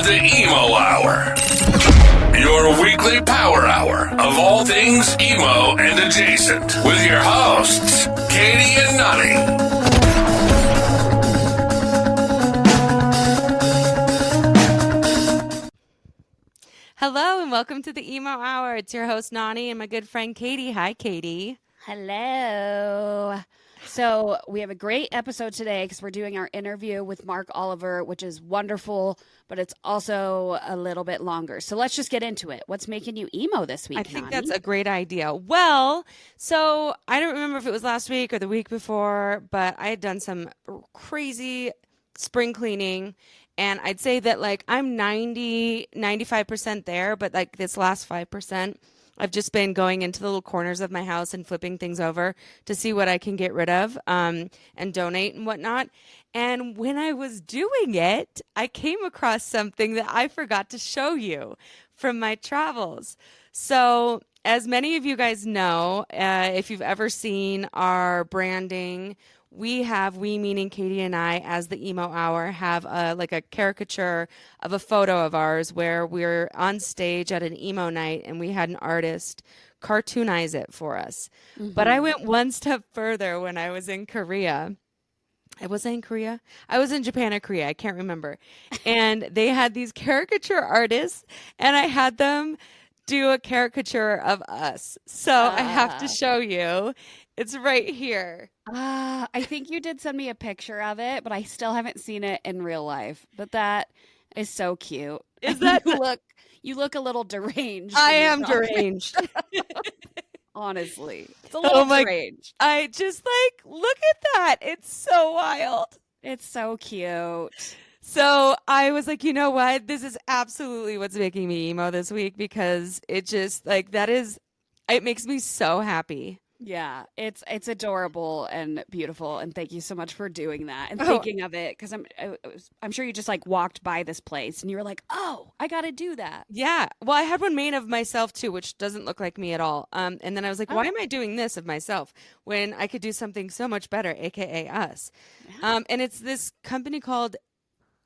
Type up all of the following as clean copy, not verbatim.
the Emo Hour, your weekly power hour of all things emo and adjacent, with your hosts, Katie and Nani. Hello and welcome to the Emo Hour. It's your host, Nani, and my good friend, Katie. Hi, Katie. Hello. So we have a great episode today because we're doing our interview with Mark Oliver, which is wonderful, but it's also a little bit longer. So let's just get into it. What's making you emo this week, I think Nani? that's a great idea. Well, so I don't remember if it was last week or the week before, but I had done some crazy spring cleaning. And I'd say that like I'm 95% there, but like this last 5%, I've just been going into the little corners of my house and flipping things over to see what I can get rid of and donate and whatnot. And when I was doing it, I came across something that I forgot to show you from my travels. So as many of you guys know, if you've ever seen our branding, we meaning Katie and I, as the Emo Hour, have like a caricature of a photo of ours where we're on stage at an emo night and we had an artist cartoonize it for us. Mm-hmm. But I went one step further when I was in Korea. Was I in Korea? I was in Japan or Korea. I can't remember. And they had these caricature artists and I had them do a caricature of us. So I have to show you. It's right here. I think you did send me a picture of it, but I still haven't seen it in real life. But that is so cute. Is that you look a little deranged. I am deranged. Honestly. It's a little deranged. I just look at that. It's so wild. It's so cute. So I was like, you know what? This is absolutely what's making me emo this week because it just it makes me so happy. Yeah, it's adorable and beautiful, and thank you so much for doing that and thinking of it because I'm sure you just walked by this place and you were like, oh, I got to do that. Yeah, well, I had one made of myself too, which doesn't look like me at all. And then I was like, why am I doing this of myself when I could do something so much better, aka us? Yeah. And it's this company called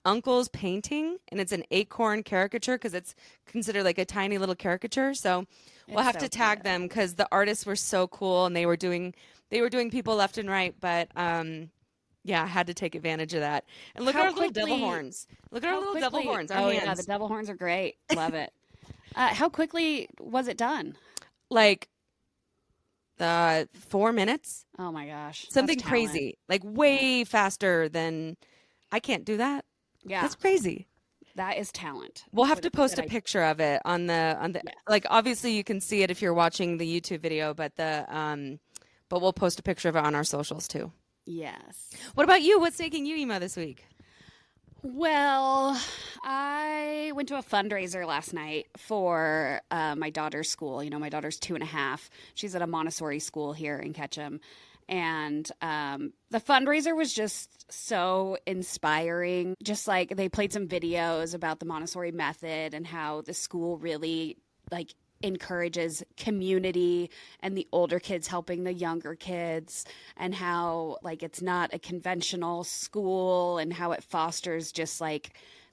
Uncle's Painting, and it's an acorn caricature because it's considered like a tiny little caricature. So we'll have to tag them because the artists were so cool and they were doing people left and right. But yeah, I had to take advantage of that. And look at our little devil horns. Look at our little devil horns. Our hands. Yeah, the devil horns are great. Love it. How quickly was it done? 4 minutes. Oh my gosh, something crazy, way faster than I can't do that. Yeah, that's crazy. That is talent. We'll have to post a picture of it on the obviously you can see it if you're watching the YouTube video, but but we'll post a picture of it on our socials too. Yes. What about you? What's making you emo this week? Well, I went to a fundraiser last night for my daughter's school. You know, my daughter's 2.5. She's at a Montessori school here in Ketchum. And the fundraiser was just so inspiring. Just they played some videos about the Montessori method and how the school really encourages community and the older kids helping the younger kids, and how it's not a conventional school and how it fosters just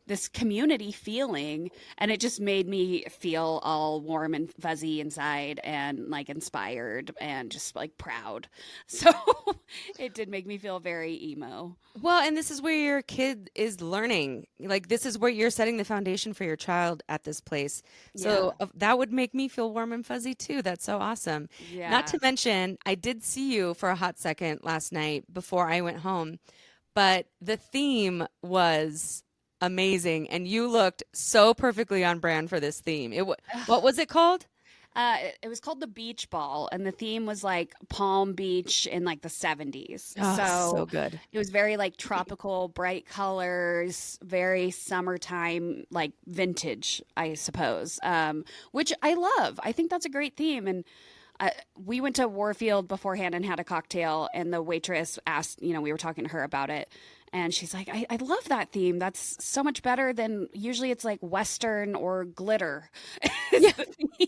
this community feeling. And it just made me feel all warm and fuzzy inside and inspired and just proud. So it did make me feel very emo. Well, and this is where your kid is learning. This is where you're setting the foundation for your child at this place. So that would make me feel warm and fuzzy too. That's so awesome. Yeah. Not to mention, I did see you for a hot second last night before I went home, but the theme was amazing, and you looked so perfectly on brand for this theme. What was it called? It was called the Beach Ball, and the theme was Palm Beach in the 70s. Oh, so good. It was very tropical, bright colors, very summertime, vintage, I suppose, which I love. I think that's a great theme. And we went to Warfield beforehand and had a cocktail, and the waitress asked, we were talking to her about it. And she's like, I love that theme. That's so much better than usually it's Western or glitter. Yeah.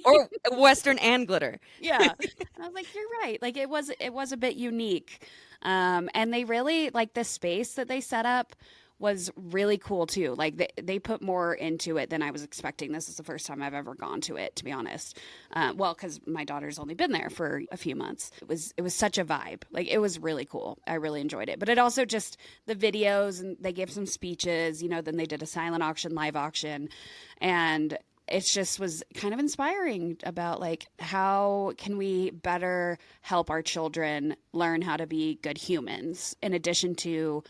Or Western and glitter. Yeah. And I was like, you're right. It was a bit unique. And they really, the space that they set up was really cool too. Like they put more into it than I was expecting. This is the first time I've ever gone to it, to be honest. Well, because my daughter's only been there for a few months. It was such a vibe. Like, it was really cool. I really enjoyed it. But it also just the videos, and they gave some speeches, then they did a silent auction, live auction, and it just was kind of inspiring about like, how can we better help our children learn how to be good humans in addition to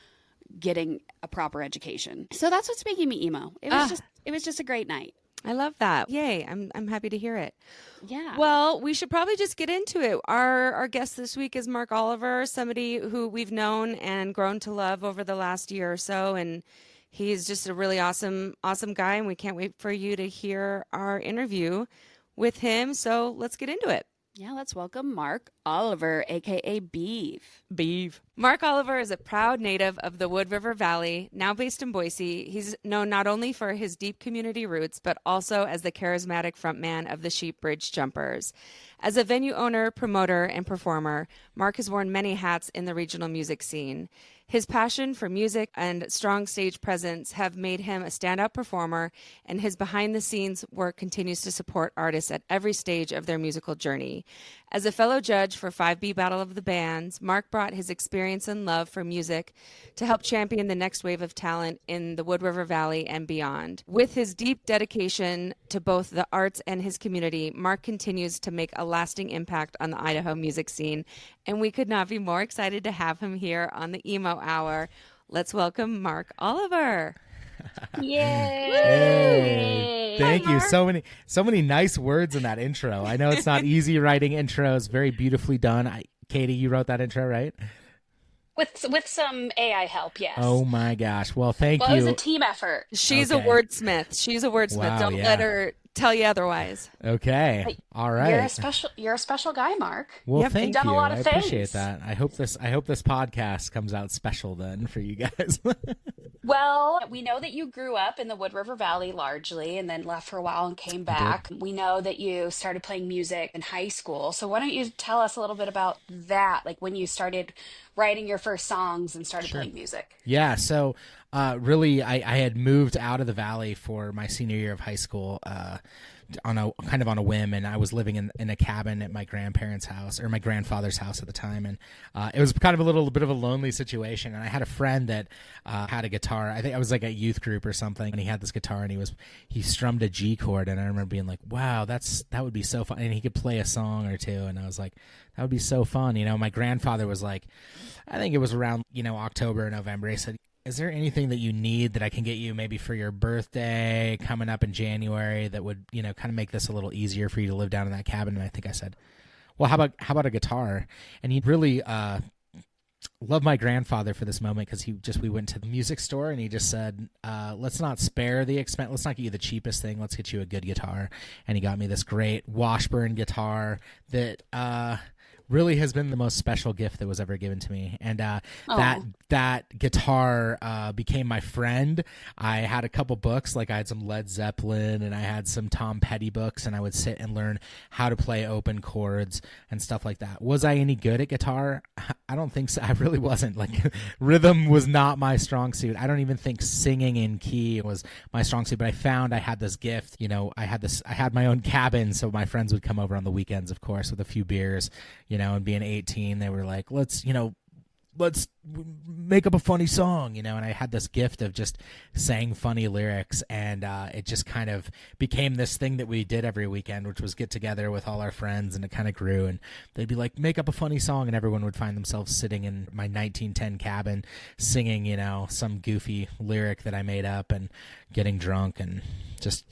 getting a proper education. So that's what's making me emo. It was just a great night. I love that. Yay. I'm happy to hear it. Yeah. Well, we should probably just get into it. Our guest this week is Mark Oliver, somebody who we've known and grown to love over the last year or so. And he's just a really awesome guy. And we can't wait for you to hear our interview with him. So let's get into it. Yeah, let's welcome Mark Oliver, a.k.a. Beef. Mark Oliver is a proud native of the Wood River Valley, now based in Boise. He's known not only for his deep community roots, but also as the charismatic frontman of the Sheep Bridge Jumpers. As a venue owner, promoter, and performer, Mark has worn many hats in the regional music scene. His passion for music and strong stage presence have made him a standout performer, and his behind-the-scenes work continues to support artists at every stage of their musical journey. As a fellow judge for 5B Battle of the Bands, Mark brought his experience and love for music to help champion the next wave of talent in the Wood River Valley and beyond. With his deep dedication to both the arts and his community, Mark continues to make a lasting impact on the Idaho music scene, and we could not be more excited to have him here on the Emo Hour. Let's welcome Mark Oliver. Yay! Hey, thank you. So many nice words in that intro. I know it's not easy writing intros. Very beautifully done. Katie, you wrote that intro, right? With some AI help, yes. Oh my gosh. Well, thank you. Well, it was a team effort. She's a wordsmith. Wow, Don't let her tell you otherwise. Okay. All right. You're a special guy, Mark. Well, Yep. thank You've done you. a lot of I things. appreciate that. I hope this podcast comes out special then for you guys. Well, we know that you grew up in the Wood River Valley largely and then left for a while and came back. We know that you started playing music in high school. So why don't you tell us a little bit about that, like when you started writing your first songs and started playing music? Yeah, so really I had moved out of the valley for my senior year of high school on a whim, and I was living in a cabin at my grandparents' house, or my grandfather's house at the time, and it was kind of a little bit of a lonely situation. And I had a friend that had a guitar. I think I was like a youth group or something, and he had this guitar, and he strummed a G chord, and I remember being like, wow, that would be so fun. And he could play a song or two, and I was like, that would be so fun. My grandfather was like, I think it was around October or November. He said, is there anything that you need that I can get you maybe for your birthday coming up in January that would, kind of make this a little easier for you to live down in that cabin? And I think I said, well, how about a guitar? And he really loved my grandfather for this moment, because we went to the music store and he just said, let's not spare the expense. Let's not get you the cheapest thing. Let's get you a good guitar. And he got me this great Washburn guitar that really has been the most special gift that was ever given to me. And that guitar became my friend. I had a couple books, like I had some Led Zeppelin and I had some Tom Petty books, and I would sit and learn how to play open chords and stuff like that. Was I any good at guitar? I don't think so. I really wasn't. Like, rhythm was not my strong suit. I don't even think singing in key was my strong suit, but I found I had this gift. I had my own cabin, so my friends would come over on the weekends, of course, with a few beers, and being 18, they were like, let's make up a funny song, and I had this gift of just saying funny lyrics, and it just kind of became this thing that we did every weekend, which was get together with all our friends, and it kind of grew, and they'd be like, make up a funny song, and everyone would find themselves sitting in my 1910 cabin singing, some goofy lyric that I made up, and getting drunk, and just,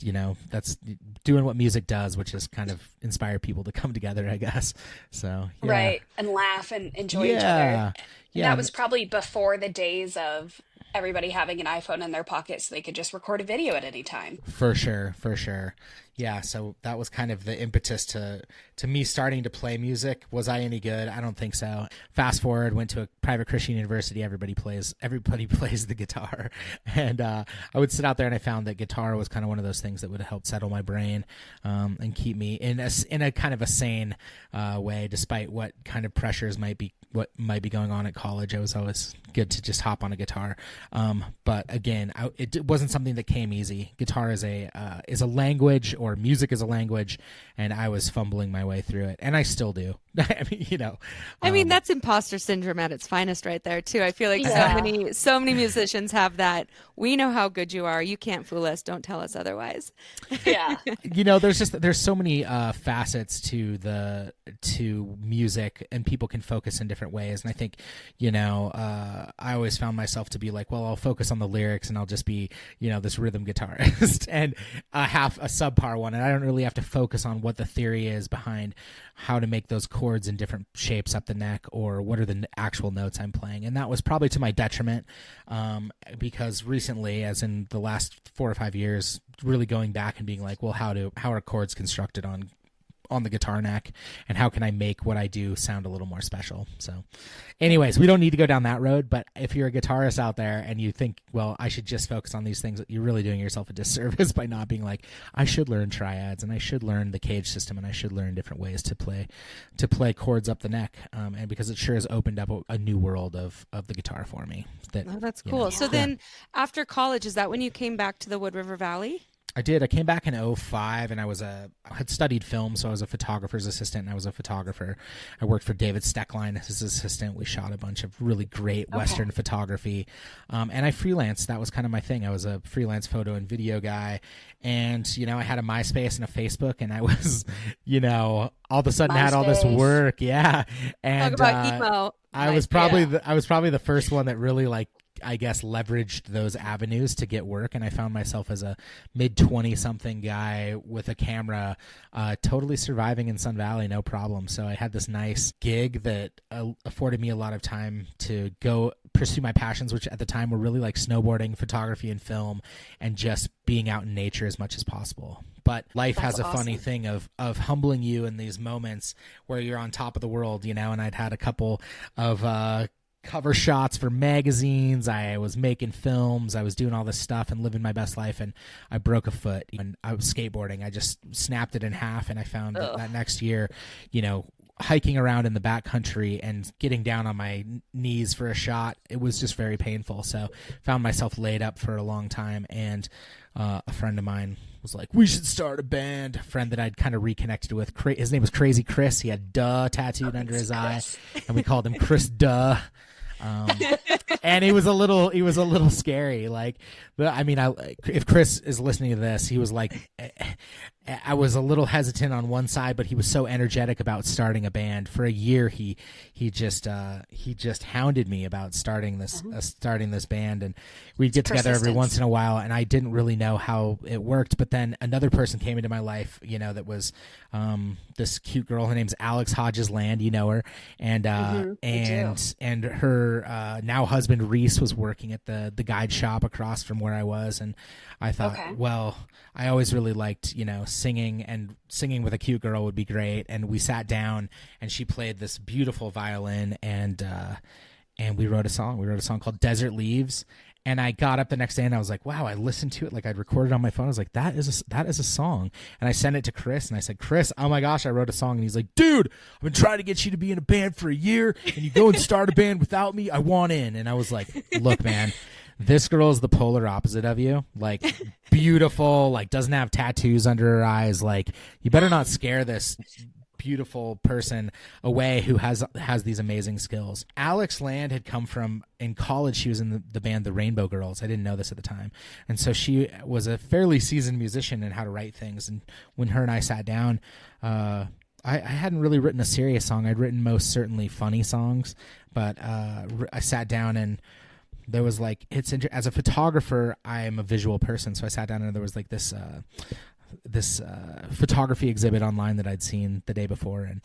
that's doing what music does, which is kind of inspire people to come together, I guess. So, yeah. Right. And laugh and enjoy each other. And that was probably before the days of everybody having an iPhone in their pocket so they could just record a video at any time. For sure. Yeah, so that was kind of the impetus to me starting to play music. Was I any good? I don't think so. Fast forward, went to a private Christian university. Everybody plays the guitar, and I would sit out there, and I found that guitar was kind of one of those things that would help settle my brain and keep me in a kind of a sane way, despite what kind of pressures might be going on at college. It was always good to just hop on a guitar. But again, it wasn't something that came easy. Guitar is a language, or music is a language, and I was fumbling my way through it, and I still do. I mean, I mean, that's imposter syndrome at its finest right there too. I feel like so many musicians have that. We know how good you are. You can't fool us. Don't tell us otherwise. Yeah. There's so many facets to music, and people can focus in different ways. And I think, I always found myself to be like, well, I'll focus on the lyrics and I'll just be, this rhythm guitarist and half a subpar one. And I don't really have to focus on what the theory is behind how to make those chords in different shapes up the neck, or what are the actual notes I'm playing. And that was probably to my detriment, because recently, as in the last 4 or 5 years, really going back and being like, well, how are chords constructed on the guitar neck, and how can I make what I do sound a little more special? So anyways, we don't need to go down that road, but if you're a guitarist out there and you think, well, I should just focus on these things, you're really doing yourself a disservice by not being like, I should learn triads, and I should learn the cage system, and I should learn different ways to play chords up the neck, and because it sure has opened up a new world of the guitar for me. That's cool. So then after college, is that when you came back to the Wood River Valley? I did. I came back in 2005, and I had studied film, so I was a photographer's assistant, and I was a photographer. I worked for David Steckline as his assistant. We shot a bunch of really great Western photography, and I freelanced. That was kind of my thing. I was a freelance photo and video guy, and, I had a MySpace and a Facebook, and I was, all of a sudden had all this work. Yeah. And talk about emo. I was probably the first one that really, I guess, leveraged those avenues to get work, and I found myself as a mid-20-something guy with a camera, totally surviving in Sun Valley, no problem. So I had this nice gig that afforded me a lot of time to go pursue my passions, which at the time were really like snowboarding, photography, and film, and just being out in nature as much as possible. But life has a funny thing of humbling you in these moments where you're on top of the world, and I'd had a couple of cover shots for magazines. I was making films. I was doing all this stuff and living my best life, and I broke a foot. And I was skateboarding. I just snapped it in half, and I found that next year, hiking around in the backcountry and getting down on my knees for a shot, it was just very painful. So found myself laid up for a long time, and a friend of mine was like, we should start a band. A friend that I'd kind of reconnected with. His name was Crazy Chris. He had Duh tattooed under his eye, and we called him Chris Duh. And it was a little scary. If Chris is listening to this, he was like, I was a little hesitant on one side, but he was so energetic about starting a band. For a year, he just hounded me about starting this band, and we'd get together every once in a while, and I didn't really know how it worked. But then another person came into my life, that was this cute girl. Her name's Alex Hodges Land. You know her, and her now husband Reese was working at the guide shop across from where I was, and I thought, well, I always really liked, singing, and singing with a cute girl would be great. And we sat down, and she played this beautiful violin, and we wrote a song. We wrote a song called Desert Leaves. And I got up the next day, and I was like, wow, I listened to it. Like, I'd recorded on my phone. I was like, that is a song. And I sent it to Chris, and I said, Chris, oh my gosh, I wrote a song. And he's like, dude, I've been trying to get you to be in a band for a year, and you go and start a band without me. I want in. And I was like, look, man, this girl is the polar opposite of you. Like, beautiful, like, doesn't have tattoos under her eyes. Like, you better not scare this beautiful person away who has these amazing skills. Alex Land had come from, in college, she was in the band The Rainbow Girls. I didn't know this at the time. And so she was a fairly seasoned musician in how to write things. And when her and I sat down, I hadn't really written a serious song. I'd written most certainly funny songs, but I sat down, and there was like, as a photographer, I am a visual person. So I sat down, and there was like this photography exhibit online that I'd seen the day before, and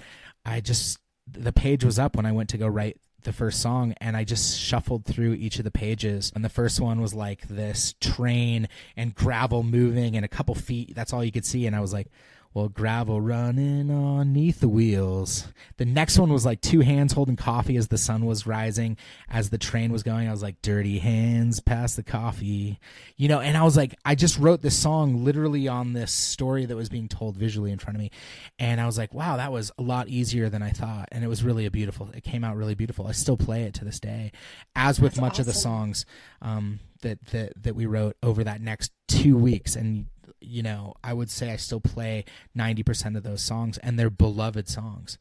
the page was up when I went to go write the first song, and I just shuffled through each of the pages, and the first one was like this train and gravel moving and a couple feet, that's all you could see, and I was like, Well, gravel running underneath the wheels. The next one was like two hands holding coffee as the sun was rising, as the train was going. I was like, dirty hands pass the coffee, you know, and I was like, I just wrote this song literally on this story that was being told visually in front of me. And I was like, wow, that was a lot easier than I thought. And it was really it came out really beautiful. I still play it to this day, as with much of the songs that we wrote over that next 2 weeks. And you know, I would say I still play 90% of those songs, and they're beloved songs.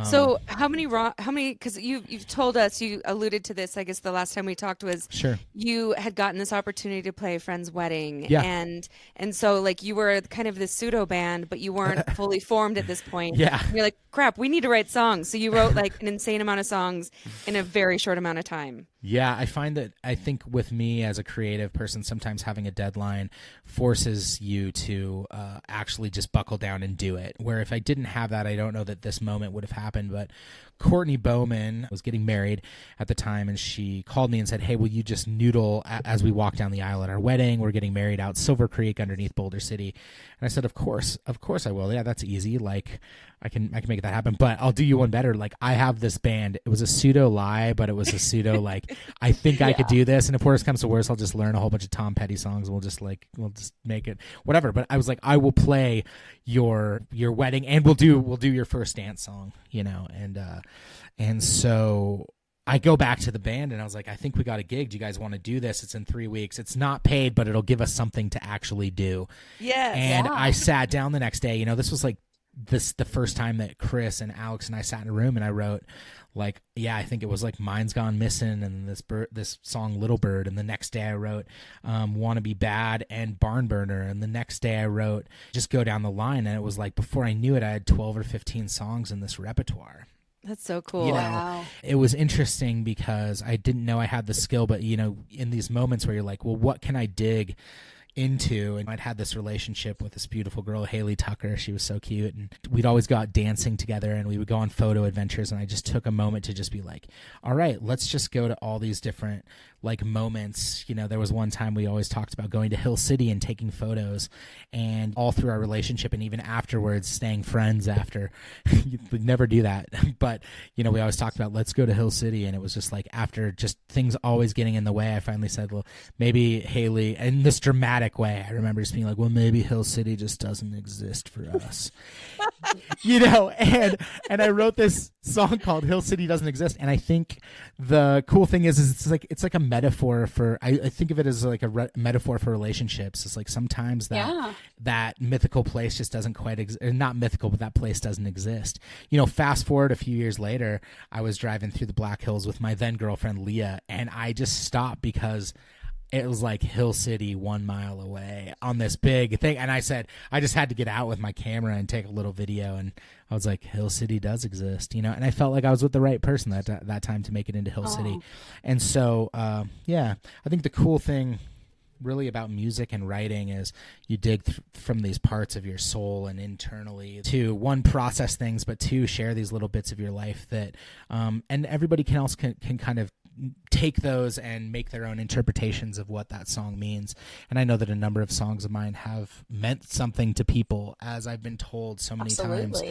So how many, because you've told us, you alluded to this, I guess the last time we talked was Sure. you had gotten this opportunity to play a friend's wedding. Yeah. And so like you were kind of this pseudo band, but you weren't fully formed at this point. Yeah. And you're like, crap, we need to write songs. So you wrote like an insane amount of songs in a very short amount of time. Yeah, I think with me as a creative person, sometimes having a deadline forces you to actually just buckle down and do it. Where if I didn't have that, I don't know that this moment would have happened. But Courtney Bowman was getting married at the time, and she called me and said, hey, will you just noodle as we walk down the aisle at our wedding? We're getting married out Silver Creek underneath Boulder City. And I said, of course I will. Yeah, that's easy. Like I can make that happen, but I'll do you one better. Like I have this band. It was a pseudo lie, but it was a pseudo like I think I could do this. And if worse comes to worse, I'll just learn a whole bunch of Tom Petty songs. We'll just make it whatever. But I was like, I will play your wedding, and we'll do your first dance song, you know. And so I go back to the band and I was like, I think we got a gig. Do you guys want to do this? It's in 3 weeks. It's not paid, but it'll give us something to actually do. Yeah. And I sat down the next day. You know, this was like the first time that Chris and Alex and I sat in a room, and I wrote like, yeah, I think it was like Mine's Gone Missing and this song Little Bird. And the next day I wrote Wanna Be Bad and Barn Burner. And the next day I wrote just go down the line. And it was like before I knew it, I had 12 or 15 songs in this repertoire. That's so cool. You know, Wow. It was interesting because I didn't know I had the skill, but you know, in these moments where you're like, well, what can I dig into? And I'd had this relationship with this beautiful girl, Haley Tucker. She was so cute, and we'd always go out dancing together, and we would go on photo adventures. And I just took a moment to just be like, all right, let's just go to all these different like moments. You know, there was one time we always talked about going to Hill City and taking photos, and all through our relationship and even afterwards staying friends after. We'd never do that, but you know, we always talked about let's go to Hill City. And it was just like after just things always getting in the way, I finally said, well, maybe Haley, in this dramatic way, I remember just being like, well, maybe Hill City just doesn't exist for us. You know, and I wrote this song called Hill City Doesn't Exist. And I think the cool thing is it's like a metaphor for, I think of it as like a metaphor for relationships. It's like sometimes that mythical place just doesn't quite exist, not mythical, but that place doesn't exist. You know, fast forward a few years later, I was driving through the Black Hills with my then girlfriend Leah, and I just stopped because it was like Hill City 1 mile away on this big thing. And I said, I just had to get out with my camera and take a little video. And I was like, Hill City does exist, you know? And I felt like I was with the right person that time to make it into Hill City. And so, yeah, I think the cool thing really about music and writing is you dig from these parts of your soul and internally to one, process things, but two, share these little bits of your life that, and everybody can kind of take those and make their own interpretations of what that song means. And I know that a number of songs of mine have meant something to people, as I've been told so many times.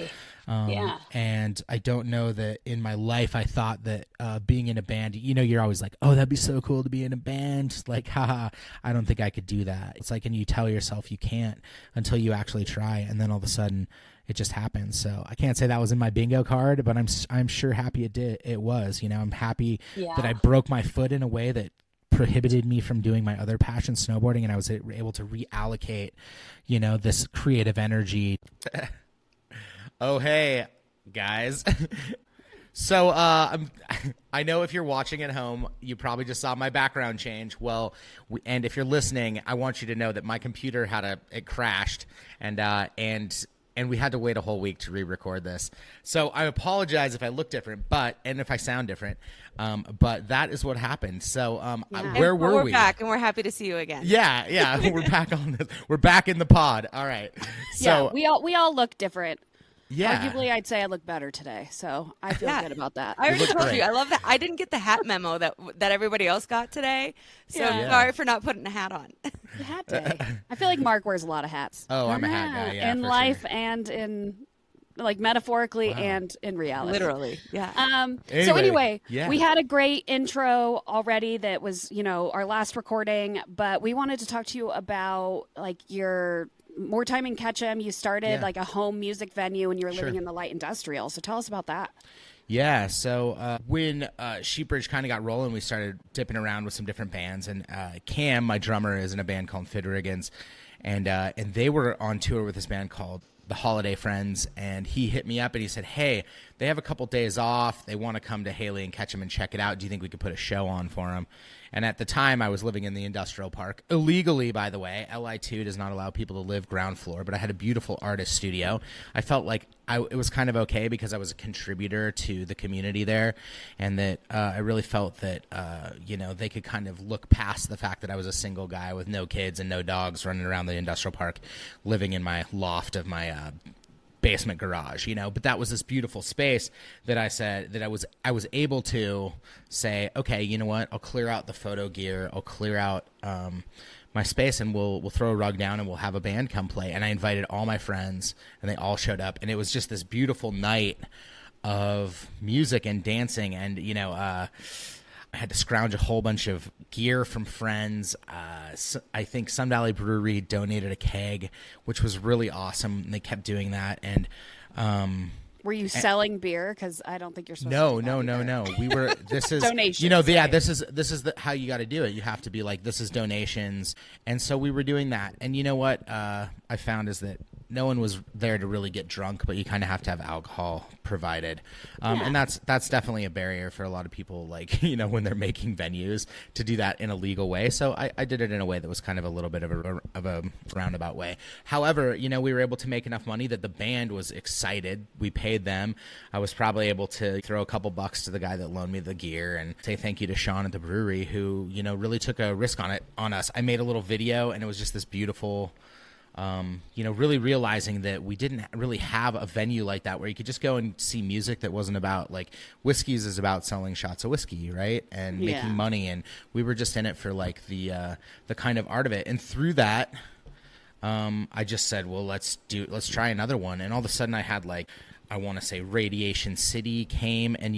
Yeah. And I don't know that in my life I thought that being in a band, you know, you're always like, oh, that'd be so cool to be in a band. Like, haha, I don't think I could do that. It's like, and you tell yourself you can't until you actually try, and then all of a sudden it just happens. So I can't say that was in my bingo card, but I'm sure happy it was. You know, I'm happy that I broke my foot in a way that prohibited me from doing my other passion, snowboarding, and I was able to reallocate, you know, this creative energy. Oh, hey, guys. So I know if you're watching at home, you probably just saw my background change. Well, and if you're listening, I want you to know that my computer it crashed, and we had to wait a whole week to re-record this. So I apologize if I look different, and if I sound different, but that is what happened. So where were we? We're back, and we're happy to see you again. Yeah, we're back on this. We're back in the pod. All right. So yeah, we all look different. Yeah. Arguably, I'd say I look better today, so I feel good about that. I already look told great. you. I love that. I didn't get the hat memo that everybody else got today. So sorry for not putting a hat on. Hat day. I feel like Mark wears a lot of hats. Oh, I'm a hat guy, yeah, in for life sure. and in like metaphorically and in reality. Literally. Yeah. So anyway, yeah. we had a great intro already that was, our last recording, but we wanted to talk to you about like your more time in Ketchum. You started like a home music venue and you were living in the light industrial. So tell us about that. Yeah, so when Sheepridge kind of got rolling, we started dipping around with some different bands. And Cam, my drummer, is in a band called Fidderigans, and they were on tour with this band called The Holiday Friends. And he hit me up and he said, "Hey, they have a couple days off. They want to come to Haley and Ketchum and check it out. Do you think we could put a show on for them?" And at the time, I was living in the industrial park. Illegally, by the way. LI2 does not allow people to live ground floor, but I had a beautiful artist studio. I felt like it was kind of okay because I was a contributor to the community there, and that I really felt that, they could kind of look past the fact that I was a single guy with no kids and no dogs running around the industrial park, living in my loft of my basement garage, but that was this beautiful space that I said that I was able to say, okay, you know what, I'll clear out the photo gear, I'll clear out my space, and we'll throw a rug down and we'll have a band come play. And I invited all my friends and they all showed up, and it was just this beautiful night of music and dancing. And I had to scrounge a whole bunch of gear from friends. I think Sun Valley Brewery donated a keg, which was really awesome. And they kept doing that. And were you selling beer? Because I don't think you're supposed no. to. No. We were. This is donations. This is how you got to do it. You have to be like, this is donations. And so we were doing that. And you know what I found is that no one was there to really get drunk, but you kind of have to have alcohol provided. And that's definitely a barrier for a lot of people, like, when they're making venues, to do that in a legal way. So I did it in a way that was kind of a little bit of a roundabout way. However, we were able to make enough money that the band was excited. We paid them. I was probably able to throw a couple bucks to the guy that loaned me the gear and say thank you to Sean at the brewery, who, really took a risk on us. I made a little video, and it was just this beautiful, really realizing that we didn't really have a venue like that where you could just go and see music that wasn't about, like, Whiskey's is about selling shots of whiskey, right? And making money. And we were just in it for like the kind of art of it. And through that, I just said, well, let's try another one. And all of a sudden I had, like, I want to say Radiation City came, and,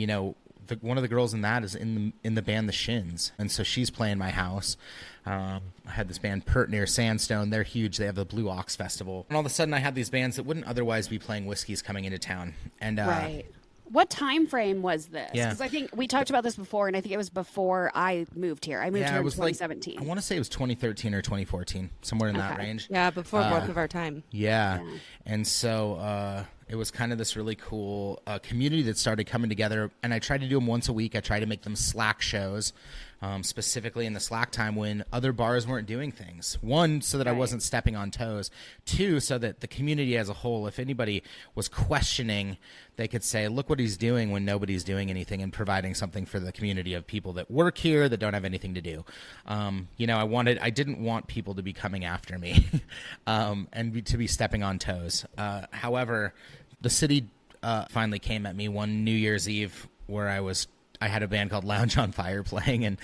one of the girls in that is in the band The Shins, and so she's playing my house. I had this band Pert near Sandstone. They're huge. They have the Blue Ox Festival. And all of a sudden I had these bands that wouldn't otherwise be playing Whiskey's coming into town. And right. What time frame was this? Yeah. Because I think we talked about this before, and I think it was before I moved here. I moved here in 2017. I want to say it was 2013 or 2014, somewhere in that range. Yeah, before both of our time. Yeah. And so it was kind of this really cool community that started coming together, and I tried to do them once a week. I tried to make them Slack shows, specifically in the Slack time when other bars weren't doing things. One, so that I wasn't stepping on toes. Two, so that the community as a whole, if anybody was questioning, they could say, look what he's doing when nobody's doing anything, and providing something for the community of people that work here that don't have anything to do. I didn't want people to be coming after me and to be stepping on toes. However, the city finally came at me one New Year's Eve where I had a band called Lounge on Fire playing, and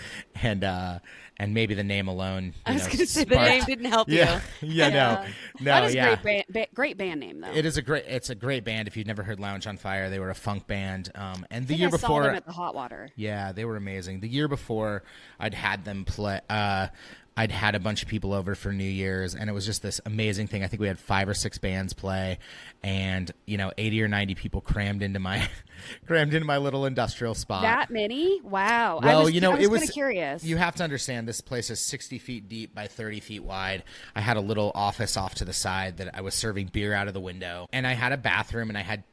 maybe the name alone. I was going to say the name didn't help you. No. That is a great band name, though. It's a great band. If you've never heard Lounge on Fire, they were a funk band. And the I year saw before, them at the Hot Water. Yeah, they were amazing. The year before, I'd had them play. I'd had a bunch of people over for New Year's, and it was just this amazing thing. I think we had 5 or 6 bands play, and 80 or 90 people crammed into my little industrial spot. That many? Wow. Well, I was kind of curious. You have to understand, this place is 60 feet deep by 30 feet wide. I had a little office off to the side that I was serving beer out of the window, and I had a bathroom, and I had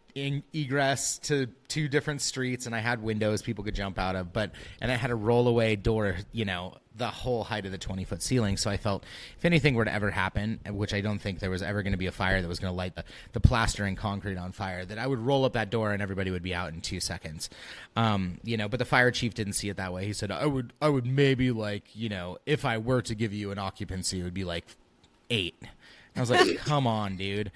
egress to 2 different streets, and I had windows people could jump out of, and I had a rollaway door, the whole height of the 20-foot ceiling. So I felt if anything were to ever happen, which I don't think there was ever going to be a fire that was going to light the plaster and concrete on fire, that I would roll up that door and everybody would be out in 2 seconds. But the fire chief didn't see it that way. He said, I would maybe, like, if I were to give you an occupancy, it would be like 8. I was like, come on, dude.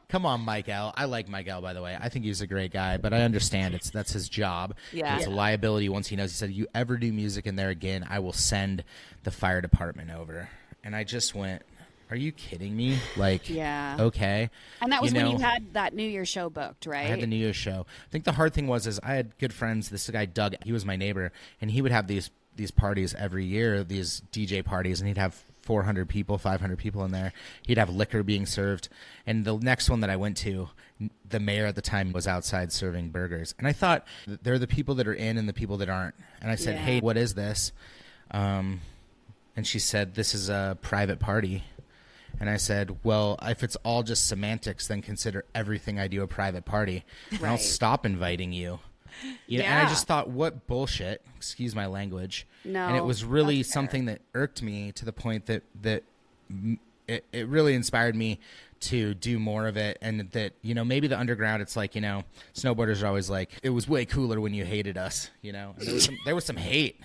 Come on, Mike L. I like Mike L, by the way. I think he's a great guy, but I understand that's his job. Yeah. It's a liability once he knows. He said, you ever do music in there again, I will send the fire department over. And I just went, are you kidding me? Like, okay. And that was when you had that New Year's show booked, right? I had the New Year's show. I think the hard thing was I had good friends. This guy, Doug, he was my neighbor, and he would have these parties every year, these DJ parties, and he'd have 400 people, 500 people in there. He'd have liquor being served. And the next one that I went to, the mayor at the time was outside serving burgers. And I thought, there are the people that are in and the people that aren't. And I said, hey, what is this? And she said, this is a private party. And I said, well, if it's all just semantics, then consider everything I do a private party. And I'll stop inviting you. And I just thought, what bullshit, excuse my language. No, and it was really something that irked me to the point that it really inspired me to do more of it. And that, maybe the underground, it's like, snowboarders are always like, it was way cooler when you hated us, and there was some hate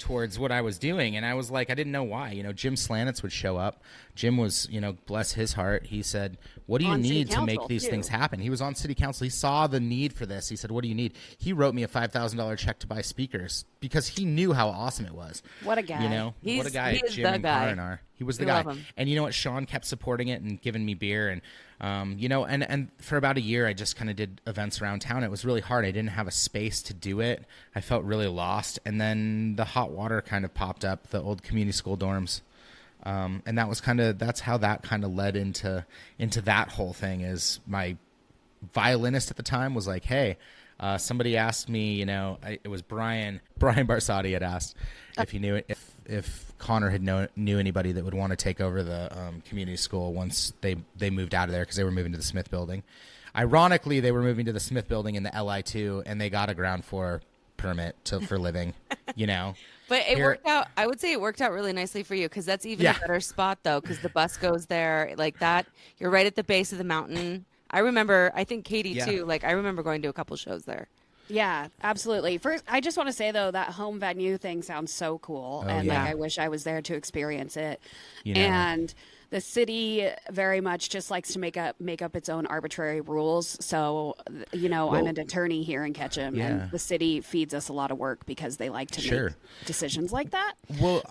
towards what I was doing. And I was like, I didn't know why. Jim Slanitz would show up. Jim was, bless his heart. He said, what do you need to make these things happen? He was on city council. He saw the need for this. He said, what do you need? He wrote me a $5,000 check to buy speakers because he knew how awesome it was. What a guy. What a guy Jim and Karen are. He was the guy. And you know what? Sean kept supporting it and giving me beer. And, and for about a year, I just kind of did events around town. It was really hard. I didn't have a space to do it. I felt really lost. And then the hot water kind of popped up, the old community school dorms. And that's how that kind of led into that whole thing. Is my violinist at the time was like, hey, somebody asked me, it was Brian Barsotti had asked if he knew if Connor had knew anybody that would want to take over the community school once they moved out of there, because they were moving to the Smith building. Ironically, they were moving to the Smith building in the LI2, and they got a ground floor permit for living, But it worked out. I would say it worked out really nicely for you, because that's even a better spot, though, because the bus goes there like that. You're right at the base of the mountain. I remember, I think Katie, too. Like, I remember going to a couple shows there. Yeah, absolutely. First, I just want to say, though, that home venue thing sounds so cool. Like, I wish I was there to experience it. And the city very much just likes to make up its own arbitrary rules. So, I'm an attorney here in Ketchum, and the city feeds us a lot of work because they like to make decisions like that. Well,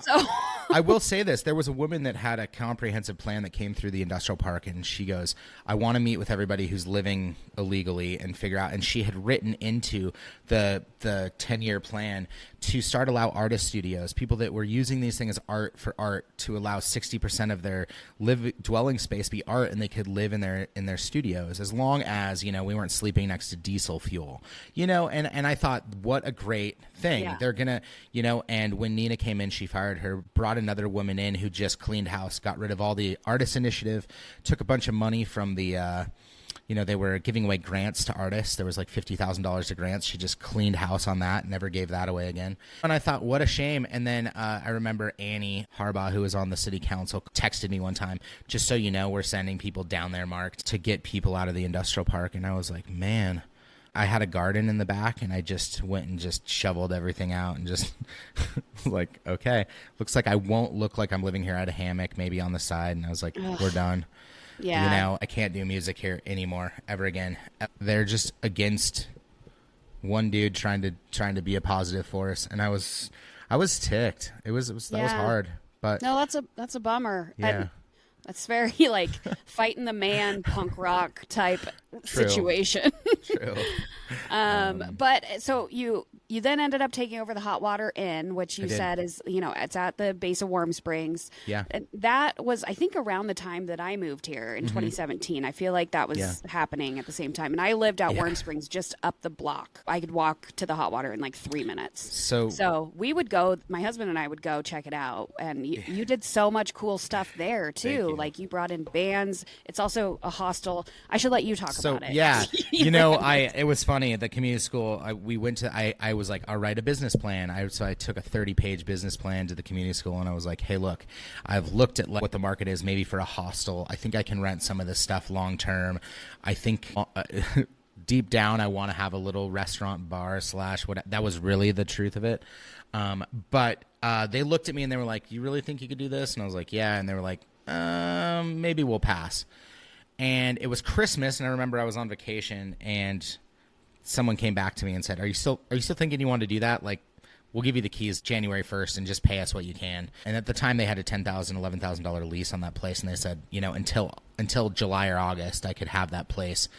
I will say this. There was a woman that had a comprehensive plan that came through the industrial park, and she goes, I want to meet with everybody who's living illegally and figure out. And she had written into the 10-year plan to start allow artist studios, people that were using these things as art for art, to allow 60% of their dwelling space be art, and they could live in their studios, as long as we weren't sleeping next to diesel fuel, and I thought, what a great thing. They're gonna and when Nina came in, she fired her, brought another woman in who just cleaned house, got rid of all the artist initiative, took a bunch of money from the they were giving away grants to artists. There was like $50,000 of grants. She just cleaned house on that, never gave that away again. And I thought, what a shame. And then I remember Annie Harbaugh, who was on the city council, texted me one time, just so you know, we're sending people down there, Mark, to get people out of the industrial park. And I was like, man, I had a garden in the back, and I just went and just shoveled everything out and just like, okay, looks like I won't look like I'm living here. I had a hammock maybe on the side, and I was like, we're done. Yeah. I can't do music here anymore, ever again. They're just against one dude trying to be a positive force, and I was ticked. That was hard. But no, that's a bummer. Yeah. That's very like fighting the man punk rock type situation. True. But so you then ended up taking over the Hot Water Inn, which you said is, it's at the base of Warm Springs. Yeah. And that was, I think, around the time that I moved here in 2017. I feel like that was happening at the same time. And I lived out Warm Springs, just up the block. I could walk to the Hot Water in like 3 minutes. So we would go, my husband and I would go check it out. And you did so much cool stuff there too. Like you brought in bands. It's also a hostel. I should let you talk about it. Yeah. It was funny at the community school. I was like, I'll write a business plan. So I took a 30-page business plan to the community school, and I was like, hey, look, I've looked at what the market is maybe for a hostel. I think I can rent some of this stuff long term. I think deep down I want to have a little restaurant bar / what. That was really the truth of it. But they looked at me and they were like, you really think you could do this? And I was like, yeah. And they were like, maybe we'll pass. And it was Christmas, and I remember I was on vacation, and someone came back to me and said, are you still thinking you want to do that? Like, we'll give you the keys January 1st and just pay us what you can. And at the time they had a $10,000, $11,000 lease on that place. And they said, until July or August, I could have that place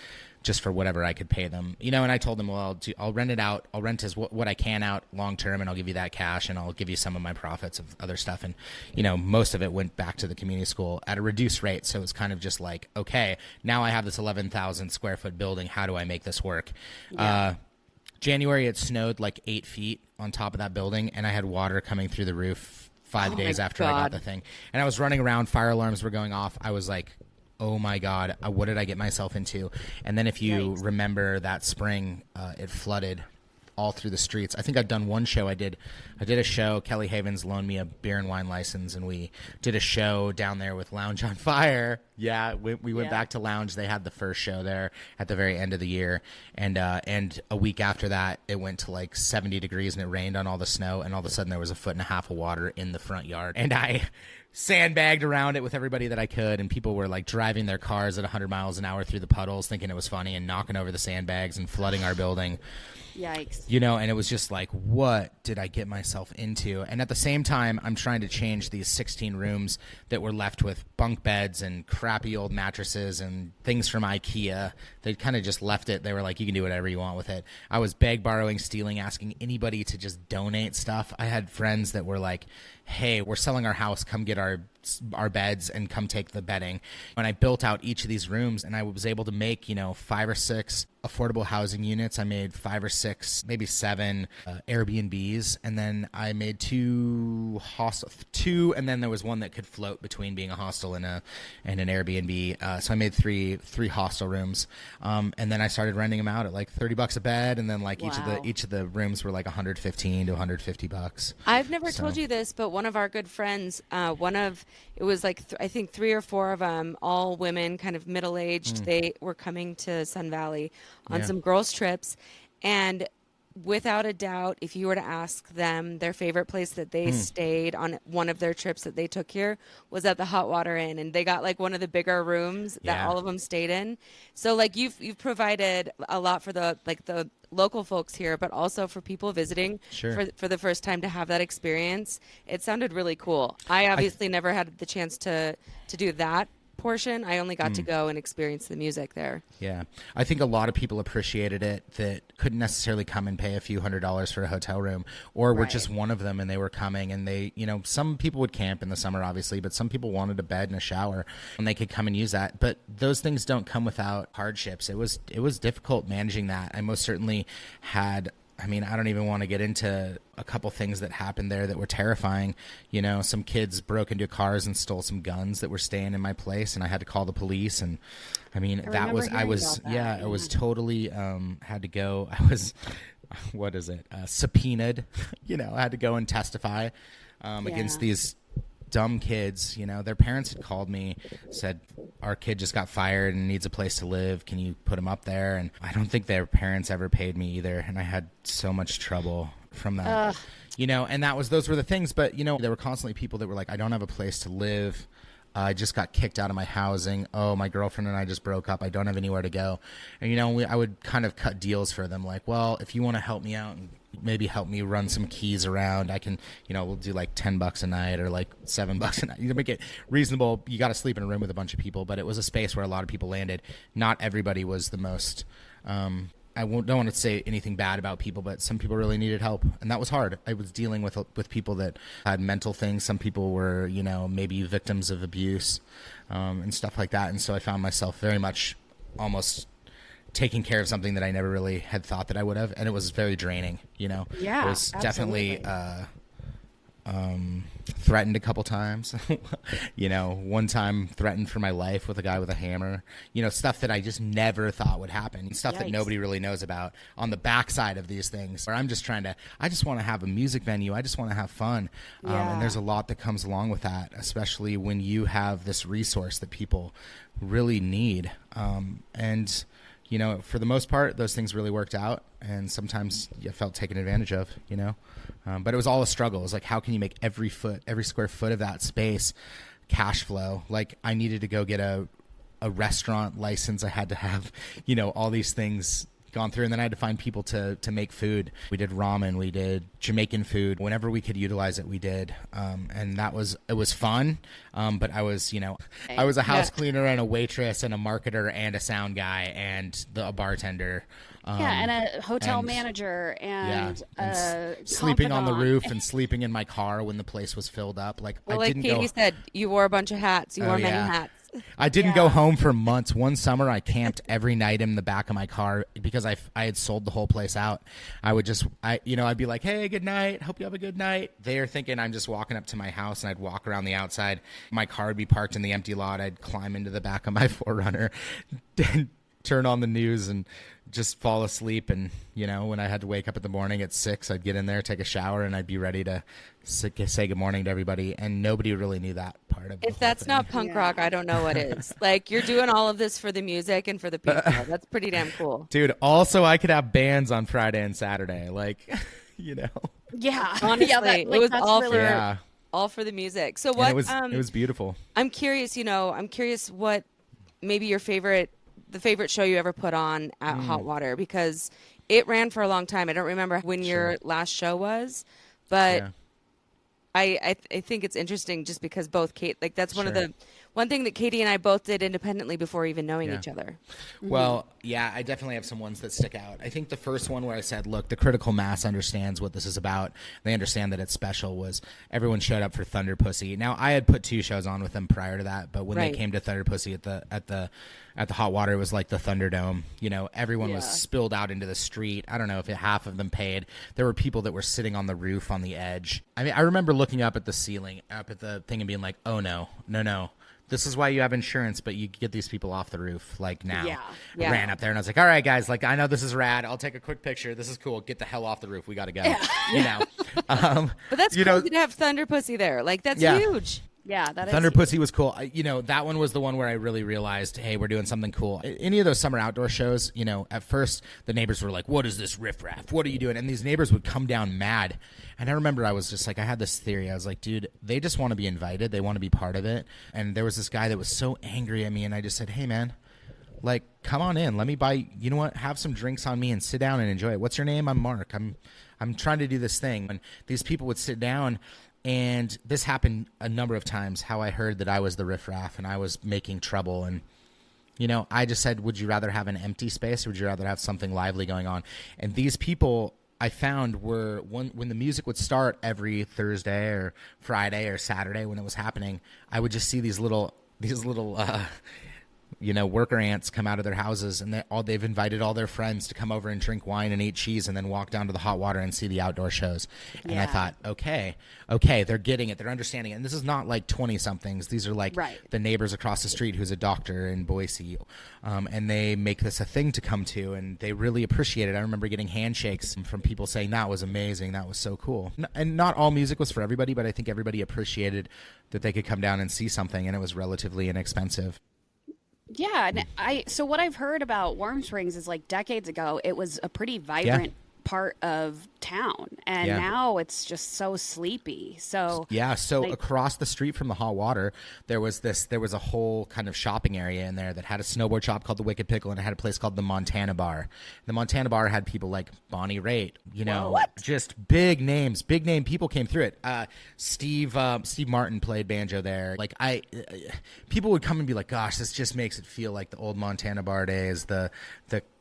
just for whatever I could pay them, and I told them, well, I'll rent it out. I'll rent as what I can out long-term, and I'll give you that cash, and I'll give you some of my profits of other stuff. And, most of it went back to the community school at a reduced rate. So it's kind of just like, okay, now I have this 11,000 square foot building. How do I make this work? Yeah. January, it snowed like 8 feet on top of that building, and I had water coming through the roof 5 days after I got the thing. And I was running around, fire alarms were going off. I was like, oh my God, what did I get myself into? And then if you remember that spring, it flooded all through the streets. I think I've done one show. I did a show. Kelly Havens loaned me a beer and wine license, and we did a show down there with Lounge on Fire. Yeah, we went back to Lounge. They had the first show there at the very end of the year, and a week after that, it went to like 70 degrees, and it rained on all the snow, and all of a sudden there was 1.5 feet of water in the front yard, and I sandbagged around it with everybody that I could, and people were like driving their cars at 100 miles an hour through the puddles, thinking it was funny, and knocking over the sandbags and flooding our building. Yikes. And it was just like, what did I get myself into? And at the same time, I'm trying to change these 16 rooms that were left with bunk beds and crappy old mattresses and things from IKEA. They kind of just left it. They were like, you can do whatever you want with it. I was borrowing, stealing, asking anybody to just donate stuff. I had friends that were like, hey, we're selling our house. Come get our beds and come take the bedding. When I built out each of these rooms, and I was able to make, 5 or 6 affordable housing units. I made 5 or 6, maybe 7 Airbnbs, and then I made 2 hostels, and then there was one that could float between being a hostel and an Airbnb. So I made three hostel rooms, and then I started renting them out at like $30 a bed, and then like each of the rooms were like $115 to $150. I've never told you this, but one of our good friends, it was like I think 3 or 4 of them, all women, kind of middle-aged. They were coming to Sun Valley on some girls' trips, and without a doubt, if you were to ask them their favorite place that they stayed on one of their trips that they took here was at the Hot Water Inn, and they got like one of the bigger rooms that all of them stayed in. So like you've provided a lot for the local folks here, but also for people visiting for the first time to have that experience. It sounded really cool. I obviously never had the chance to do that portion. I only got to go and experience the music there. Yeah. I think a lot of people appreciated it that couldn't necessarily come and pay a few $100s for a hotel room, or were just one of them and they were coming, and they, some people would camp in the summer, obviously, but some people wanted a bed and a shower, and they could come and use that. But those things don't come without hardships. It was difficult managing that. I most certainly had, I don't even want to get into a couple things that happened there that were terrifying. Some kids broke into cars and stole some guns that were staying in my place, and I had to call the police. And I was totally had to go. I was, what is it? Subpoenaed. I had to go and testify against these dumb kids. Their parents had called me, said, our kid just got fired and needs a place to live. Can you put him up there? And I don't think their parents ever paid me either. And I had so much trouble from that, and those were the things. But, there were constantly people that were like, I don't have a place to live. I just got kicked out of my housing. Oh, my girlfriend and I just broke up. I don't have anywhere to go. And, I would kind of cut deals for them. Like, well, if you want to help me out and maybe help me run some keys around, I can, we'll do like $10 a night or like $7 a night. You can make it reasonable. You got to sleep in a room with a bunch of people, but it was a space where a lot of people landed. Not everybody was the most, don't want to say anything bad about people, but some people really needed help, and that was hard. I was dealing with people that had mental things. Some people were, maybe victims of abuse, and stuff like that. And so I found myself very much almost taking care of something that I never really had thought that I would have, and it was very draining. Yeah, it was definitely threatened a couple times. One time threatened for my life with a guy with a hammer. Stuff that I just never thought would happen. Stuff that nobody really knows about on the backside of these things. Where I'm just I just want to have a music venue. I just want to have fun. And there's a lot that comes along with that, especially when you have this resource that people really need. For the most part, those things really worked out, and sometimes you felt taken advantage of, but it was all a struggle. It was like, how can you make every square foot of that space cash flow. Like I needed to go get a restaurant license. I had to have, all these things gone through, and then I had to find people to make food. We did ramen, we did Jamaican food. Whenever we could utilize it, we did. And it was fun. But I was, I was a house cleaner and a waitress and a marketer and a sound guy and a bartender. And a hotel manager and sleeping on the roof and sleeping in my car when the place was filled up. Like Katie said, you wore a bunch of hats. You wore many hats. I didn't go home for months. One summer, I camped every night in the back of my car because I had sold the whole place out. I would I'd be like, hey, good night. Hope you have a good night. They're thinking I'm just walking up to my house, and I'd walk around the outside. My car would be parked in the empty lot. I'd climb into the back of my 4Runner, turn on the news, and just fall asleep. And when I had to wake up in the morning at 6, I'd get in there, take a shower, and I'd be ready to say good morning to everybody. And nobody really knew that part of it. If that's not punk rock, I don't know what is. Like, you're doing all of this for the music and for the people. That's pretty damn cool, dude. Also, I could have bands on Friday and Saturday, like Yeah, honestly, it was all for the music. So what? It was beautiful. I'm curious. I'm curious what maybe the favorite show you ever put on at Hot Water, because it ran for a long time. I don't remember when your last show was, but I think it's interesting just because both Kate, like that's one thing that Katie and I both did independently before even knowing each other. Well, I definitely have some ones that stick out. I think the first one where I said, look, the critical mass understands what this is about. They understand that it's special, was everyone showed up for Thunder Pussy. Now, I had put 2 shows on with them prior to that, but when they came to Thunder Pussy at the Hot Water, it was like the Thunderdome. Everyone was spilled out into the street. I don't know if half of them paid. There were people that were sitting on the roof on the edge. I mean, I remember looking up at the ceiling, up at the thing, and being like, oh, no. This is why you have insurance, but you get these people off the roof, like now. I ran up there, and I was like, all right, guys, like, I know this is rad. I'll take a quick picture. This is cool. Get the hell off the roof. We got to go, But that's crazy to have Thunder Pussy there. Like, that's huge. Yeah, that Thunder is Pussy was cool. That one was the one where I really realized, hey, we're doing something cool. Any of those summer outdoor shows, at first the neighbors were like, what is this riffraff? What are you doing? And these neighbors would come down mad. And I remember I was just like, I had this theory. I was like, dude, they just want to be invited. They want to be part of it. And there was this guy that was so angry at me, and I just said, hey, man, like, come on in. Let me buy, you know what? Have some drinks on me and sit down and enjoy it. What's your name? I'm Mark. I'm trying to do this thing. And these people would sit down. And this happened a number of times, how I heard that I was the riffraff and I was making trouble. And, I just said, would you rather have an empty space or would you rather have something lively going on? And these people I found were, when the music would start every Thursday or Friday or Saturday when it was happening, I would just see these little worker ants come out of their houses, and they've invited all their friends to come over and drink wine and eat cheese and then walk down to the Hot Water and see the outdoor shows. And I thought, okay, they're getting it. They're understanding it. And this is not like 20-somethings. These are like the neighbors across the street who's a doctor in Boise. And they make this a thing to come to, and they really appreciate it. I remember getting handshakes from people saying, that was amazing. That was so cool. And not all music was for everybody, but I think everybody appreciated that they could come down and see something, and it was relatively inexpensive. Yeah, and so what I've heard about Warm Springs is like decades ago, it was a pretty vibrant part of town, and now it's just so sleepy. So across the street from the Hot Water, there was a whole kind of shopping area in there that had a snowboard shop called the Wicked Pickle, and it had a place called the Montana Bar. The Montana Bar had people like Bonnie Raitt, just big name people came through it. Steve Martin played banjo there. Like people would come and be like, gosh, this just makes it feel like the old Montana Bar days. The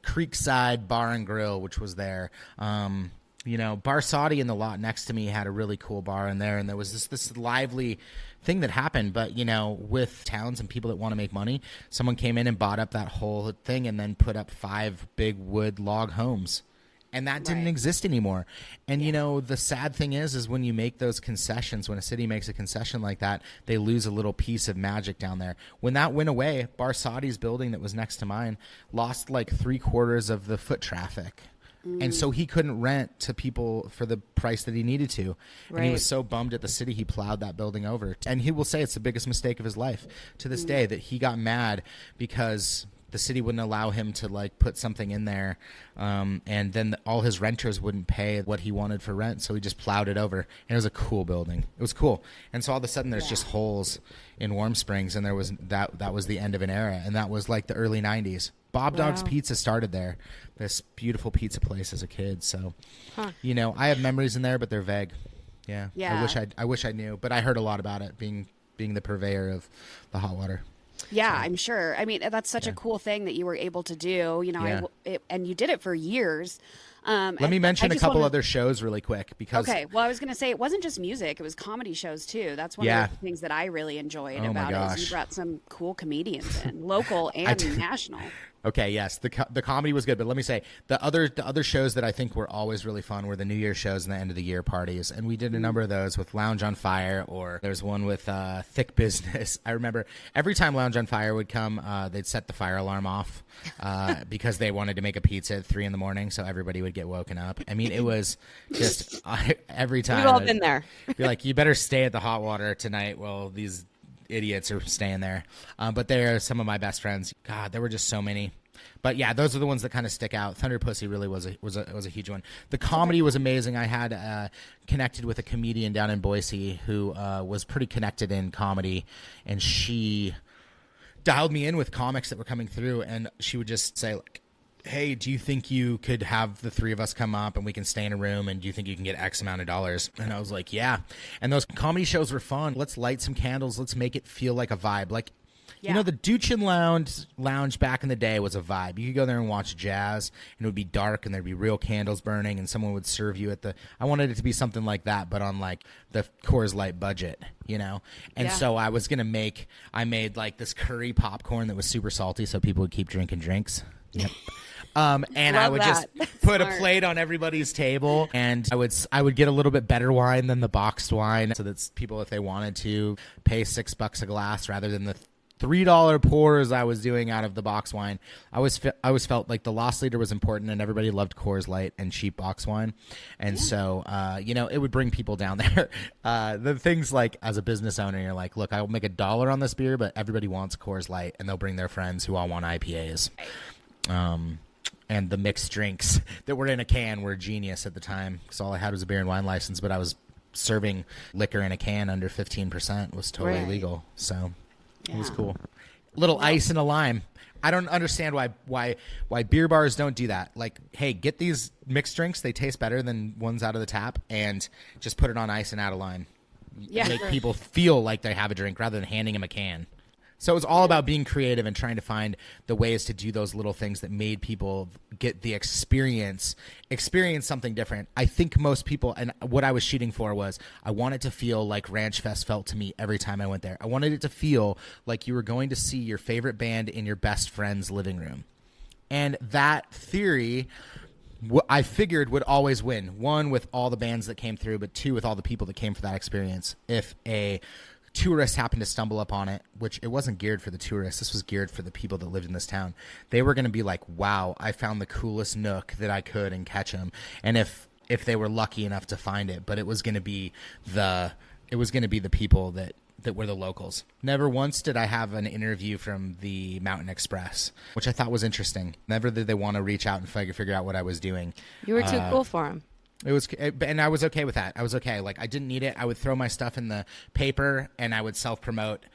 Creekside Bar and Grill, which was there. Barsati in the lot next to me had a really cool bar in there, and there was this lively thing that happened. But with towns and people that want to make money, someone came in and bought up that whole thing and then put up 5 big wood log homes, and that didn't exist anymore. And the sad thing is when you make those concessions, when a city makes a concession like that, they lose a little piece of magic down there. When that went away, Barsati's building that was next to mine lost like 3/4 of the foot traffic. And so he couldn't rent to people for the price that he needed to. And he was so bummed at the city, he plowed that building over. And he will say it's the biggest mistake of his life to this day, that he got mad because the city wouldn't allow him to like put something in there, and then all his renters wouldn't pay what he wanted for rent, so he just plowed it over. And it was a cool building. It was cool. And so all of a sudden there's just holes in Warm Springs, and there was that was the end of an era, and that was like the early 90s. Bob Dog's Pizza started there, this beautiful pizza place as a kid. So, you know, I have memories in there, but they're vague. Yeah. I wish I knew, but I heard a lot about it being the purveyor of the hot water. Yeah, I'm sure. I mean, that's such a cool thing that you were able to do, you know, and you did it for years. Let me mention a couple other shows really quick because. Okay, well, I was going to say it wasn't just music; it was comedy shows too. That's one of the things that I really enjoyed about it. Is you brought some cool comedians in, local and national. Okay, yes, the comedy was good, but let me say the other shows that I think were always really fun were the New Year shows and the end of the year parties, and we did a number of those with Lounge on Fire, or there's one with Thick Business. I remember every time Lounge on Fire would come, they'd set the fire alarm off because they wanted to make a pizza at 3 a.m, so everybody would get woken up. I mean, it was just every time. We've all been there. Be like, you better stay at the hot water tonight while these idiots are staying there. But they're some of my best friends. God, there were just so many. But yeah, those are the ones that kind of stick out. Thunder Pussy really was a huge one. The comedy was amazing. I had connected with a comedian down in Boise who was pretty connected in comedy, and she dialed me in with comics that were coming through, and she would just say like, hey, do you think you could have the three of us come up and we can stay in a room, and do you think you can get X amount of dollars? And I was like, yeah. And those comedy shows were fun. Let's light some candles. Let's make it feel like a vibe. Like, you know, the Duchin Lounge back in the day was a vibe. You could go there and watch jazz, and it would be dark, and there'd be real candles burning, and someone would serve you I wanted it to be something like that, but on like the Coors Light budget, you know? And so I made like this curry popcorn that was super salty so people would keep drinking drinks. Yep. And I would just put a plate on everybody's table, and I would get a little bit better wine than the boxed wine, so that people, if they wanted to, pay $6 a glass rather than the $3 pours I was doing out of the box wine. I always felt like the loss leader was important, and everybody loved Coors Light and cheap box wine. And so, you know, it would bring people down there. The things like, as a business owner, you're like, look, I'll make $1 on this beer, but everybody wants Coors Light, and they'll bring their friends who all want IPAs. And the mixed drinks that were in a can were genius at the time, because all I had was a beer and wine license, but I was serving liquor in a can under 15% was totally legal. So it was cool. Little ice and a lime. I don't understand why beer bars don't do that. Like, hey, get these mixed drinks. They taste better than ones out of the tap, and just put it on ice and add a lime. Yeah. Make people feel like they have a drink rather than handing them a can. So it was all about being creative and trying to find the ways to do those little things that made people get the experience something different. I think most people, and what I was shooting for was, I wanted to feel like Ranch Fest felt to me every time I went there. I wanted it to feel like you were going to see your favorite band in your best friend's living room. And that theory, I figured, would always win. One, with all the bands that came through, but two, with all the people that came for that experience. If a tourists happened to stumble upon it, which it wasn't geared for the tourists, this was geared for the people that lived in this town, they were going to be like, wow, I found the coolest nook that I could in Ketchum. And if they were lucky enough to find it, but it was going to be the people that were the locals. Never once did I have an interview from the Mountain Express, which I thought was interesting. Never did they want to reach out and figure out what I was doing. You were too cool for them. It was, and I was okay with that. I was okay. Like, I didn't need it. I would throw my stuff in the paper, and I would self-promote.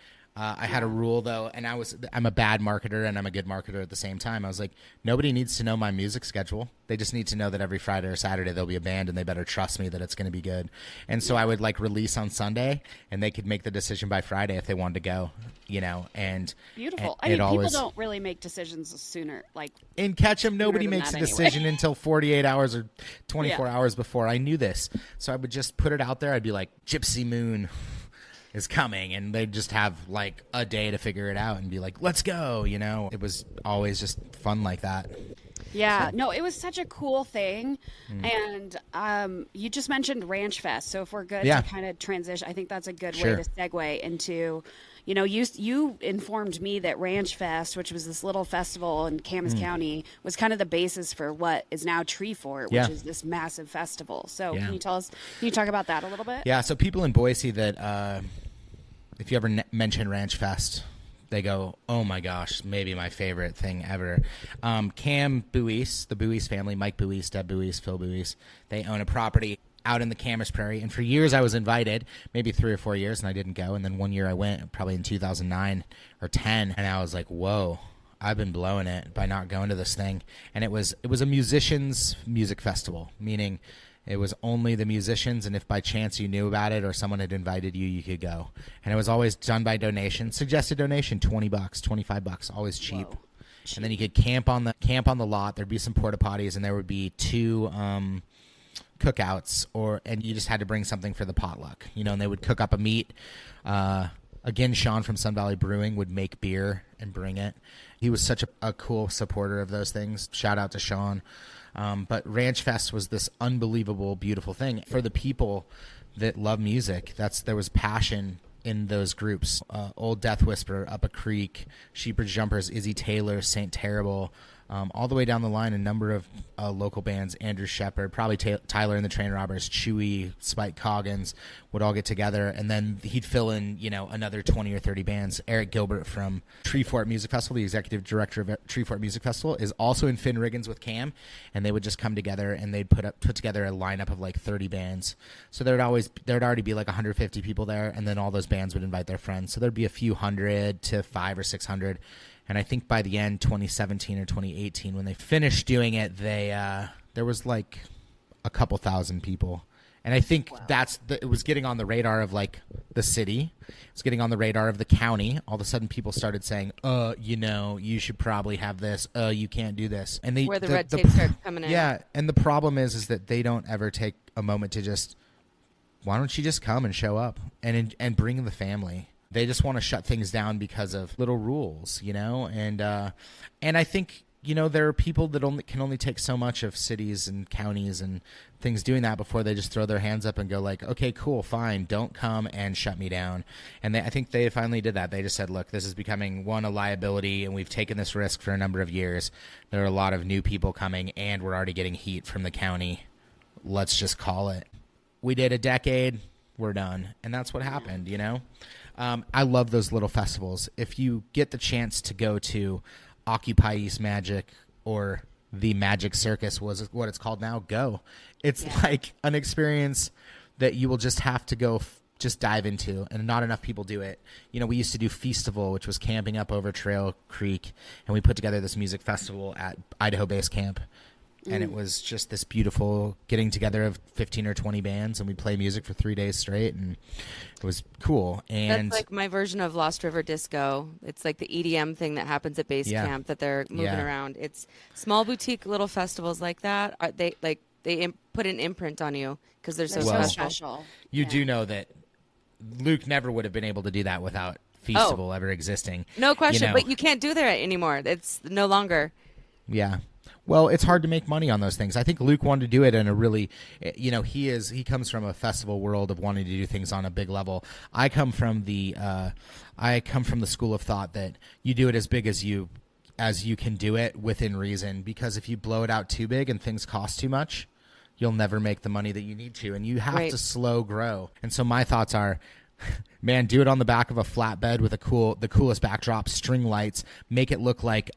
I had a rule, though, and I'm a bad marketer, and I'm a good marketer at the same time. I was like, nobody needs to know my music schedule. They just need to know that every Friday or Saturday there'll be a band, and they better trust me that it's going to be good. And so I would, like, release on Sunday, and they could make the decision by Friday if they wanted to go, you know. And beautiful. I mean, people don't really make decisions sooner. Like, in Ketchum, nobody makes a decision until 48 hours or 24 hours before. I knew this. So I would just put it out there. I'd be like, Gypsy Moon is coming, and they'd just have like a day to figure it out and be like, let's go, you know. It was always just fun like that. Yeah, no, it was such a cool thing. And you just mentioned Ranch Fest, so if we're good to kind of transition, I think that's a good way to segue into, you know, you informed me that Ranch Fest, which was this little festival in Camas County, was kind of the basis for what is now Treefort, which is this massive festival. So can you talk about that a little bit? Yeah, so people in Boise that, if you ever mention Ranch Fest, they go, oh my gosh, maybe my favorite thing ever. Cam Buis, the Buis family, Mike Buis, Deb Buis, Phil Buis, they own a property out in the Camas Prairie. And for years I was invited, maybe 3 or 4 years, and I didn't go. And then one year I went, probably in 2009 or 10, and I was like, whoa, I've been blowing it by not going to this thing. And it was a musicians' music festival, meaning it was only the musicians, and if by chance you knew about it or someone had invited you, you could go. And it was always done by donation. Suggested donation, $20, $25, always cheap. Whoa. And then you could camp on the lot. There'd be some porta potties, and there would be 2 cookouts, and you just had to bring something for the potluck, and they would cook up a meat. Again, Sean from Sun Valley Brewing would make beer and bring it. He was such a cool supporter of those things. Shout out to Sean. But Ranch Fest was this unbelievable, beautiful thing for the people that love music. There was passion in those groups. Old Death Whisperer, Up a Creek, Sheeperd's Jumpers, Izzy Taylor, Saint Terrible, all the way down the line, a number of local bands, Andrew Shepard, probably Tyler and the Train Robbers, Chewy, Spike Coggins would all get together, and then he'd fill in, another 20 or 30 bands. Eric Gilbert from Treefort Music Festival, the executive director of Treefort Music Festival, is also in Finn Riggins with Cam, and they would just come together and they'd put together a lineup of like 30 bands. So there'd already be like 150 people there, and then all those bands would invite their friends. So there'd be a few hundred to 500 or 600. And I think by the end, 2017 or 2018, when they finished doing it, there was like a couple thousand people. And I think it was getting on the radar of like the city. It's getting on the radar of the county. All of a sudden, people started saying, you should probably have this. You can't do this. And where the red tape starts coming in. Yeah, and the problem is that they don't ever take a moment to just, why don't you just come and show up and bring the family? They just want to shut things down because of little rules, and I think, there are people that can only take so much of cities and counties and things doing that before they just throw their hands up and go like, okay, cool, fine, don't come and shut me down. And I think they finally did that. They just said, look, this is becoming a liability, and we've taken this risk for a number of years. There are a lot of new people coming, and we're already getting heat from the county. Let's just call it. We did a decade, we're done. And that's what happened, I love those little festivals. If you get the chance to go to Occupy East Magic or the Magic Circus, was what it's called now, go. It's like an experience that you will just have to go just dive into, and not enough people do it. We used to do Feastival, which was camping up over Trail Creek, and we put together this music festival at Idaho Base Camp. And it was just this beautiful getting together of 15 or 20 bands, and we'd play music for 3 days straight, and it was cool. And that's like my version of Lost River Disco. It's like the EDM thing that happens at base camp that they're moving around. It's small boutique little festivals like that. They put an imprint on you because they're so special. You do know that Luke never would have been able to do that without Feastival ever existing. No question, but you can't do that anymore. It's no longer. Yeah. Well, it's hard to make money on those things. I think Luke wanted to do it in a really, he comes from a festival world of wanting to do things on a big level. I come from the school of thought that you do it as big as you can do it within reason, because if you blow it out too big and things cost too much, you'll never make the money that you need to, and you have to slow grow. And so my thoughts are, man, do it on the back of a flatbed with the coolest backdrop, string lights, make it look like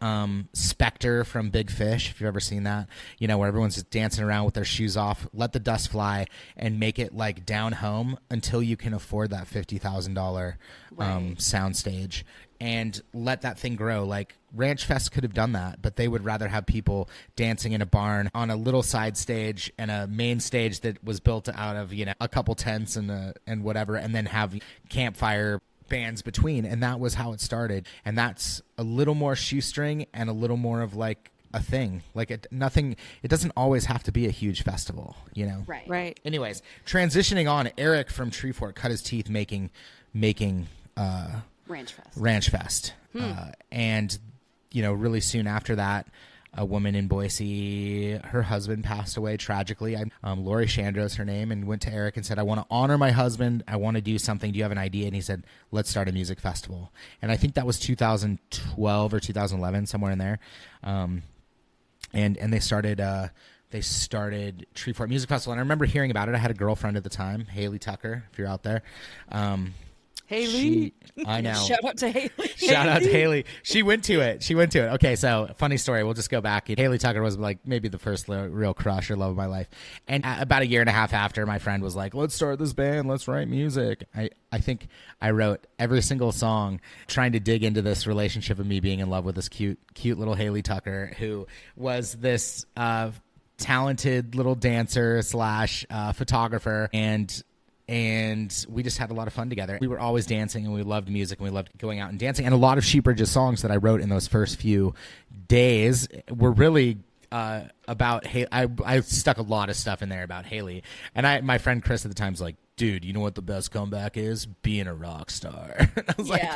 Spectre from Big Fish, if you've ever seen that, where everyone's just dancing around with their shoes off, let the dust fly, and make it like down home until you can afford that $50,000 soundstage, and let that thing grow. Like Ranch Fest could have done that, but they would rather have people dancing in a barn on a little side stage and a main stage that was built out of, a couple tents and whatever, and then have campfire bands between. And that was how it started. And that's a little more shoestring and a little more of like a thing. Like it doesn't always have to be a huge festival, Right. Anyways, transitioning on, Eric from Treefort cut his teeth making Ranch Fest. And, really soon after that, a woman in Boise, her husband passed away tragically. Lori Chandro's her name, and went to Eric and said, I want to honor my husband. I want to do something. Do you have an idea? And he said, let's start a music festival. And I think that was 2012 or 2011, somewhere in there. And they started Treefort Music Festival. And I remember hearing about it. I had a girlfriend at the time, Haley Tucker, if you're out there. I know. Shout out to Haley. Shout out to Haley. She went to it. Okay, so funny story. We'll just go back. Haley Tucker was like maybe the first real crush or love of my life. And about a year and a half after, my friend was like, let's start this band. Let's write music. I think I wrote every single song trying to dig into this relationship of me being in love with this cute little Haley Tucker, who was this talented little dancer slash photographer, and we just had a lot of fun together. We were always dancing, and we loved music, and we loved going out and dancing. And a lot of Sheepridge's songs that I wrote in those first few days were really about Haley. I stuck a lot of stuff in there about Haley. And my friend Chris at the time was like, dude, you know what the best comeback is? Being a rock star. I was like,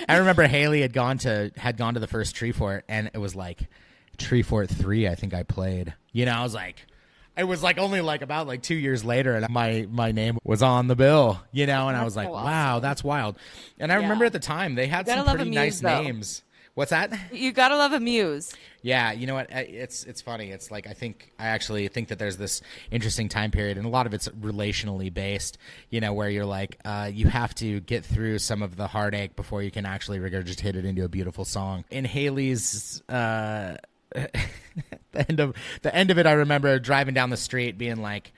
I remember Haley had gone to the first Treefort, and it was like Treefort 3, I think I played. You know, I was like, it was like only like about like 2 years later, and my name was on the bill, you know, and I was like, so wow, that's wild. And I remember at the time they had some pretty nice names. What's that? You gotta love a muse. Yeah, you know what? It's funny. It's like I actually think that there's this interesting time period, and a lot of it's relationally based. You know, where you're like, you have to get through some of the heartache before you can actually regurgitate it into a beautiful song. In Haley's, the end of it, I remember driving down the street, being like,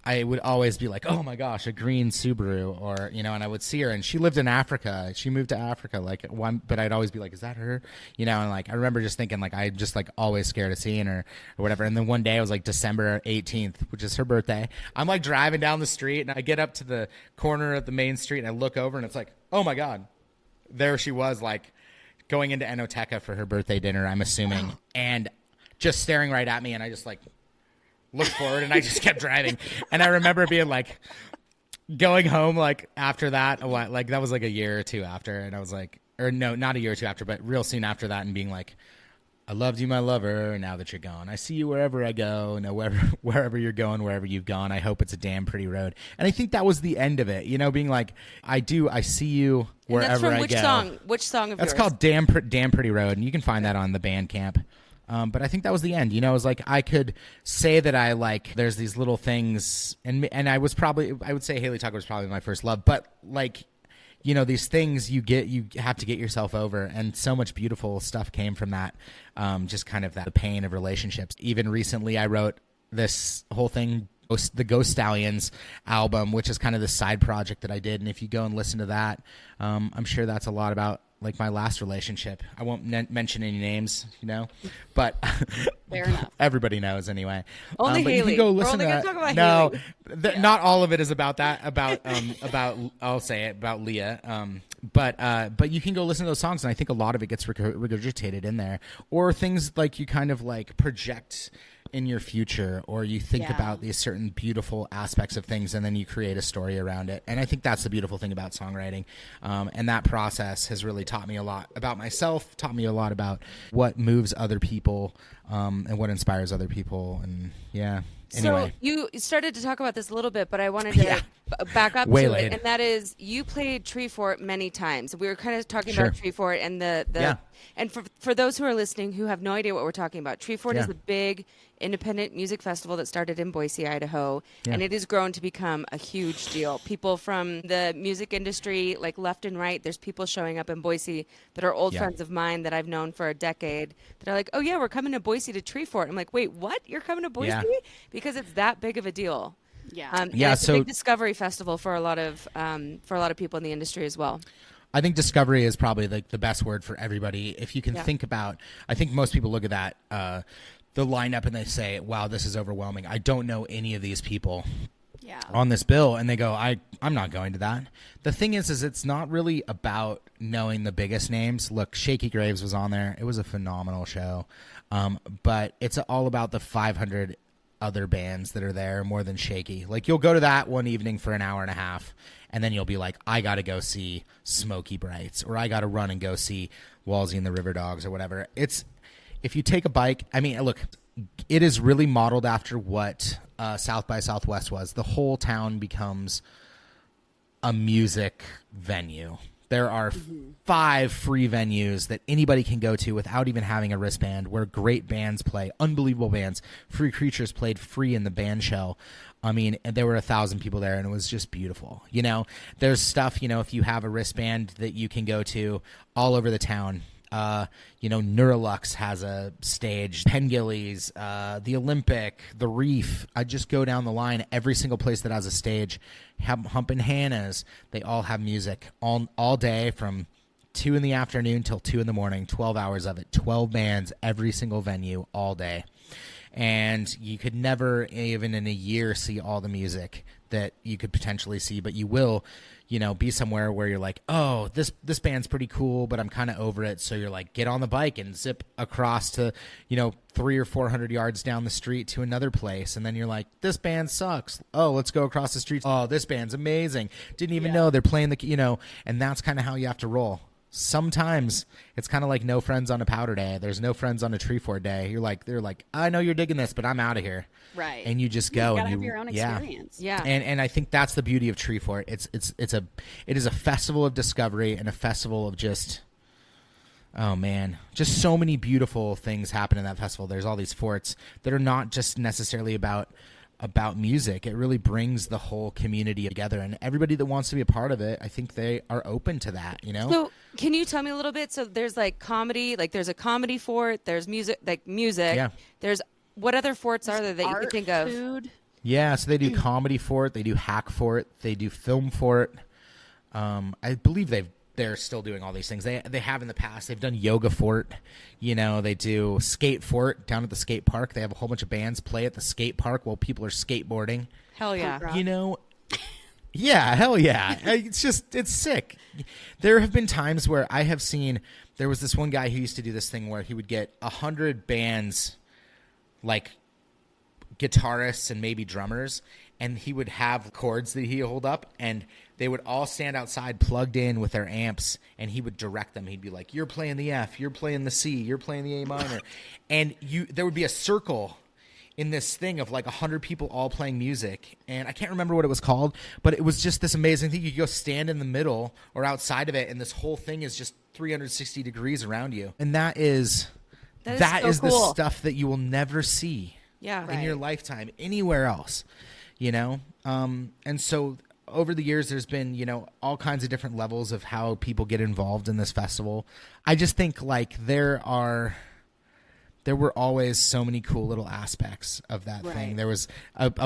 I would always be like, oh my gosh, a green Subaru, or, you know, and I would see her, and she lived in Africa. She moved to Africa, like, but I'd always be like, is that her? You know, and like, I remember just thinking, like, I just like always scared of seeing her or whatever. And then one day it was like December 18th, which is her birthday. I'm like driving down the street, and I get up to the corner of the main street, and I look over, and it's like, oh my God, there she was, like going into Enoteca for her birthday dinner, I'm assuming, and just staring right at me. And I just like looked forward, and I just kept driving. And I remember being like going home, like after that, like that was like a year or two after. And I was like, or no, not a year or two after, but real soon after that, and being like, I loved you, my lover, now that you're gone. I see you wherever I go, no, wherever you're going, wherever you've gone. I hope it's a damn pretty road. And I think that was the end of it, you know, being like, I see you wherever I go. Which song? Which song of That's yours? called Damn Pretty Road, and you can find that on the Bandcamp. But I think that was the end. You know, it was like I could say that I like there's these little things, and I would say Haley Tucker was probably my first love, but like, you know, these things you have to get yourself over, and so much beautiful stuff came from that. Just kind of the pain of relationships. Even recently, I wrote this whole thing, the Ghost Stallions album, which is kind of the side project that I did. And if you go and listen to that, I'm sure that's a lot about like my last relationship. I won't mention any names, you know, but Fair enough. Everybody knows anye. Only but Haley. You can go listen We're only to gonna that. talk about No, not all of it is about that. About I'll say it about Leah. But you can go listen to those songs, and I think a lot of it gets regurgitated in there, or things like you kind of like project in your future, or you think about these certain beautiful aspects of things, and then you create a story around it. And I think that's the beautiful thing about songwriting. And that process has really taught me a lot about myself, taught me a lot about what moves other people, and what inspires other people. And anyway. So you started to talk about this a little bit, but I wanted to back up to it, and that is you played Treefort many times. We were kind of talking about Treefort and and for those who are listening who have no idea what we're talking about, Treefort is a big independent music festival that started in Boise, Idaho, and it has grown to become a huge deal. People from the music industry, like left and right, there's people showing up in Boise that are old friends of mine that I've known for a decade that are like, oh yeah, we're coming to Boise to Treefort. I'm like, wait, what? You're coming to Boise? Because it's that big of a deal. It's a big discovery festival for a lot of people in the industry as well. I think discovery is probably like the best word for everybody. If you can think about, I think most people look at that the lineup and they say, wow, this is overwhelming. I don't know any of these people on this bill, and they go, I'm not going to that. The thing is it's not really about knowing the biggest names. Look, Shaky Graves was on there. It was a phenomenal show, but it's all about the 500 other bands that are there more than Shaky. Like, you'll go to that one evening for an hour and a half, and then you'll be like, I got to go see Smoky Brights, or I got to run and go see Walsey and the River Dogs, or whatever. If you take a bike, I mean, look, it is really modeled after what South by Southwest was. The whole town becomes a music venue. There are 5 free venues that anybody can go to without even having a wristband, where great bands play, unbelievable bands. Free Creatures played free in the band shell. I mean, and there were 1,000 people there, and it was just beautiful. You know, there's stuff, you know, if you have a wristband that you can go to all over the town. You know, Neurolux has a stage, Pengillies, the Olympic, the Reef. I just go down the line. Every single place that has a stage, Humpin' Hannah's, they all have music all day from 2 in the afternoon till 2 in the morning, 12 hours of it, 12 bands, every single venue all day. And you could never, even in a year, see all the music that you could potentially see, but you will, you know, be somewhere where you're like, oh, this band's pretty cool, but I'm kind of over it. So you're like, get on the bike and zip across to, you know, 300 or 400 yards down the street to another place. And then you're like, this band sucks. Oh, let's go across the street. Oh, this band's amazing. Didn't even know they're playing the, you know, and that's kind of how you have to roll. Sometimes it's kind of like no friends on a powder day. There's no friends on a Treefort day. They're like, I know you're digging this, but I'm out of here. Right. And you just go You and gotta you have your own experience. Yeah. And I think that's the beauty of Treefort. It is a festival of discovery and a festival of just, oh man, just so many beautiful things happen in that festival. There's all these forts that are not just necessarily about music. It really brings the whole community together, and everybody that wants to be a part of it, I think they are open to that, you know? So can you tell me a little bit? So there's like comedy, like there's a comedy fort, there's music, Yeah. There's, what other forts are there that you Art, could think of? food. Yeah, so they do comedy fort, they do hack fort, they do film fort. I believe they're still doing all these things. They have in the past. They've done yoga fort. You know, they do skate fort down at the skate park. They have a whole bunch of bands play at the skate park while people are skateboarding. Hell yeah. rock. You know, yeah, hell yeah. It's sick. There have been times where I have seen, there was this one guy who used to do this thing where he would get 100 bands, like guitarists and maybe drummers, and he would have chords that he hold up, and they would all stand outside plugged in with their amps, and he would direct them. He'd be like, you're playing the F, you're playing the C, you're playing the A minor. And there would be a circle in this thing of like 100 people all playing music, and I can't remember what it was called, but it was just this amazing thing. You could go stand in the middle or outside of it, and this whole thing is just 360 degrees around you. And that is so the cool. stuff that you will never see Yeah. in your lifetime anywhere else, you know? And so over the years, there's been, you know, all kinds of different levels of how people get involved in this festival. I just think like there were always so many cool little aspects of that thing. There was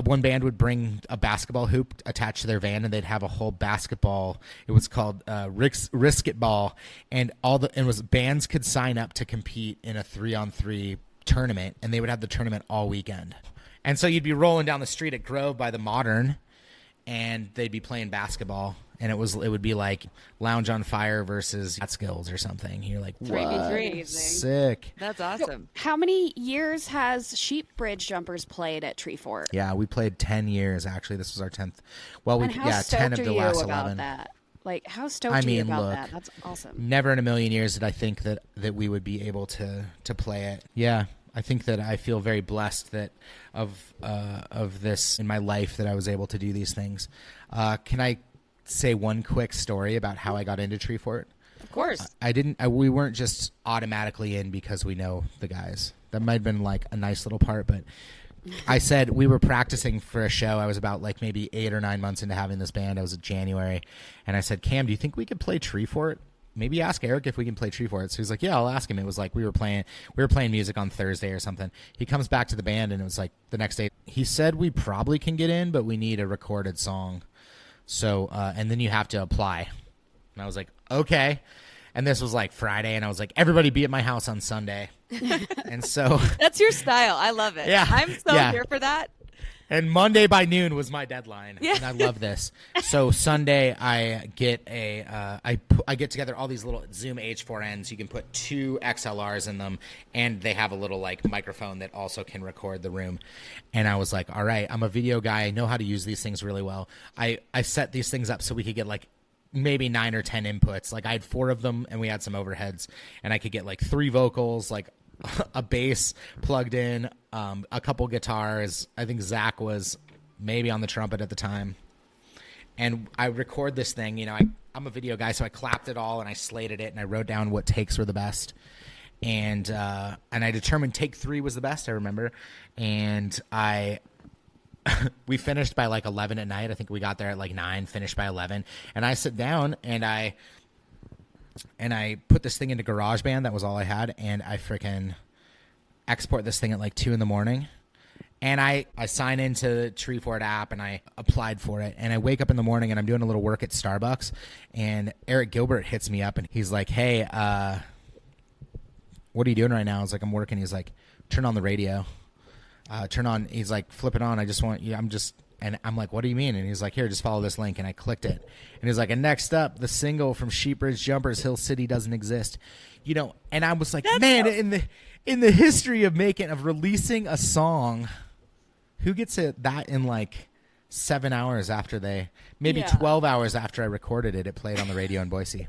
one band would bring a basketball hoop attached to their van, and they'd have a whole basketball. It was called Risk It Ball, and bands could sign up to compete in a 3-on-3 tournament, and they would have the tournament all weekend. And so you'd be rolling down the street at Grove by the Modern, and they'd be playing basketball, and it would be like Lounge on Fire versus Catskills or something. You're like, what? 3v3. Sick. That's awesome. How many years has Sheep Bridge Jumpers played at Treefort? Yeah, we played 10 years, actually. This was our 10th. Well, And how 10 stoked of are the you last about 11. that? Like, how stoked I are you mean, about look, that? That's awesome. Never in a million years did I think that we would be able to play it. Yeah, I think that I feel very blessed that of this in my life that I was able to do these things. Can I say one quick story about how I got into Treefort? Of course. We weren't just automatically in because we know the guys. That might have been like a nice little part, but I said we were practicing for a show. I was about like maybe 8 or 9 months into having this band. I was in January, and I said, Cam, do you think we could play Treefort? Maybe ask Eric if we can play Treefort. So he's like, yeah, I'll ask him. It was like we were playing music on Thursday or something. He comes back to the band, and it was like the next day. He said we probably can get in, but we need a recorded song. So and then you have to apply. And I was like, okay. And this was like Friday, and I was like, everybody be at my house on Sunday. And so That's your style. I love it. Yeah. I'm so Yeah. here for that. and Monday by noon was my deadline. Yeah. And I love this. So Sunday I get I get together all these little Zoom H4Ns. You can put 2 XLRs in them, and they have a little like microphone that also can record the room. And I was like, all right, I'm a video guy. I know how to use these things really well. I set these things up so we could get like maybe 9 or 10 inputs. Like I had 4 of them, and we had some overheads, and I could get like 3 vocals, like a bass plugged in, a couple guitars. I think Zach was maybe on the trumpet at the time. And I record this thing, you know, I'm a video guy, so I clapped it all and I slated it and I wrote down what takes were the best. And I determined take 3 was the best, I remember. And we finished by like 11 at night. I think we got there at like 9, finished by 11. And I sit down and I put this thing into GarageBand. That was all I had. And I freaking export this thing at like 2 in the morning. And I sign into the Treefort app and I applied for it. And I wake up in the morning and I'm doing a little work at Starbucks. And Eric Gilbert hits me up and he's like, hey, what are you doing right now? I was like, I'm working. He's like, turn on the radio. Turn on. He's like, flip it on. I just want you. And I'm like, what do you mean? And he's like, here, just follow this link. And I clicked it. And he's like, and next up, the single from Sheepridge Jumpers, Hill City Doesn't Exist. You know, and I was like, man, in the history of releasing a song, who gets that in like 7 hours after maybe 12 hours after I recorded it, it played on the radio in Boise.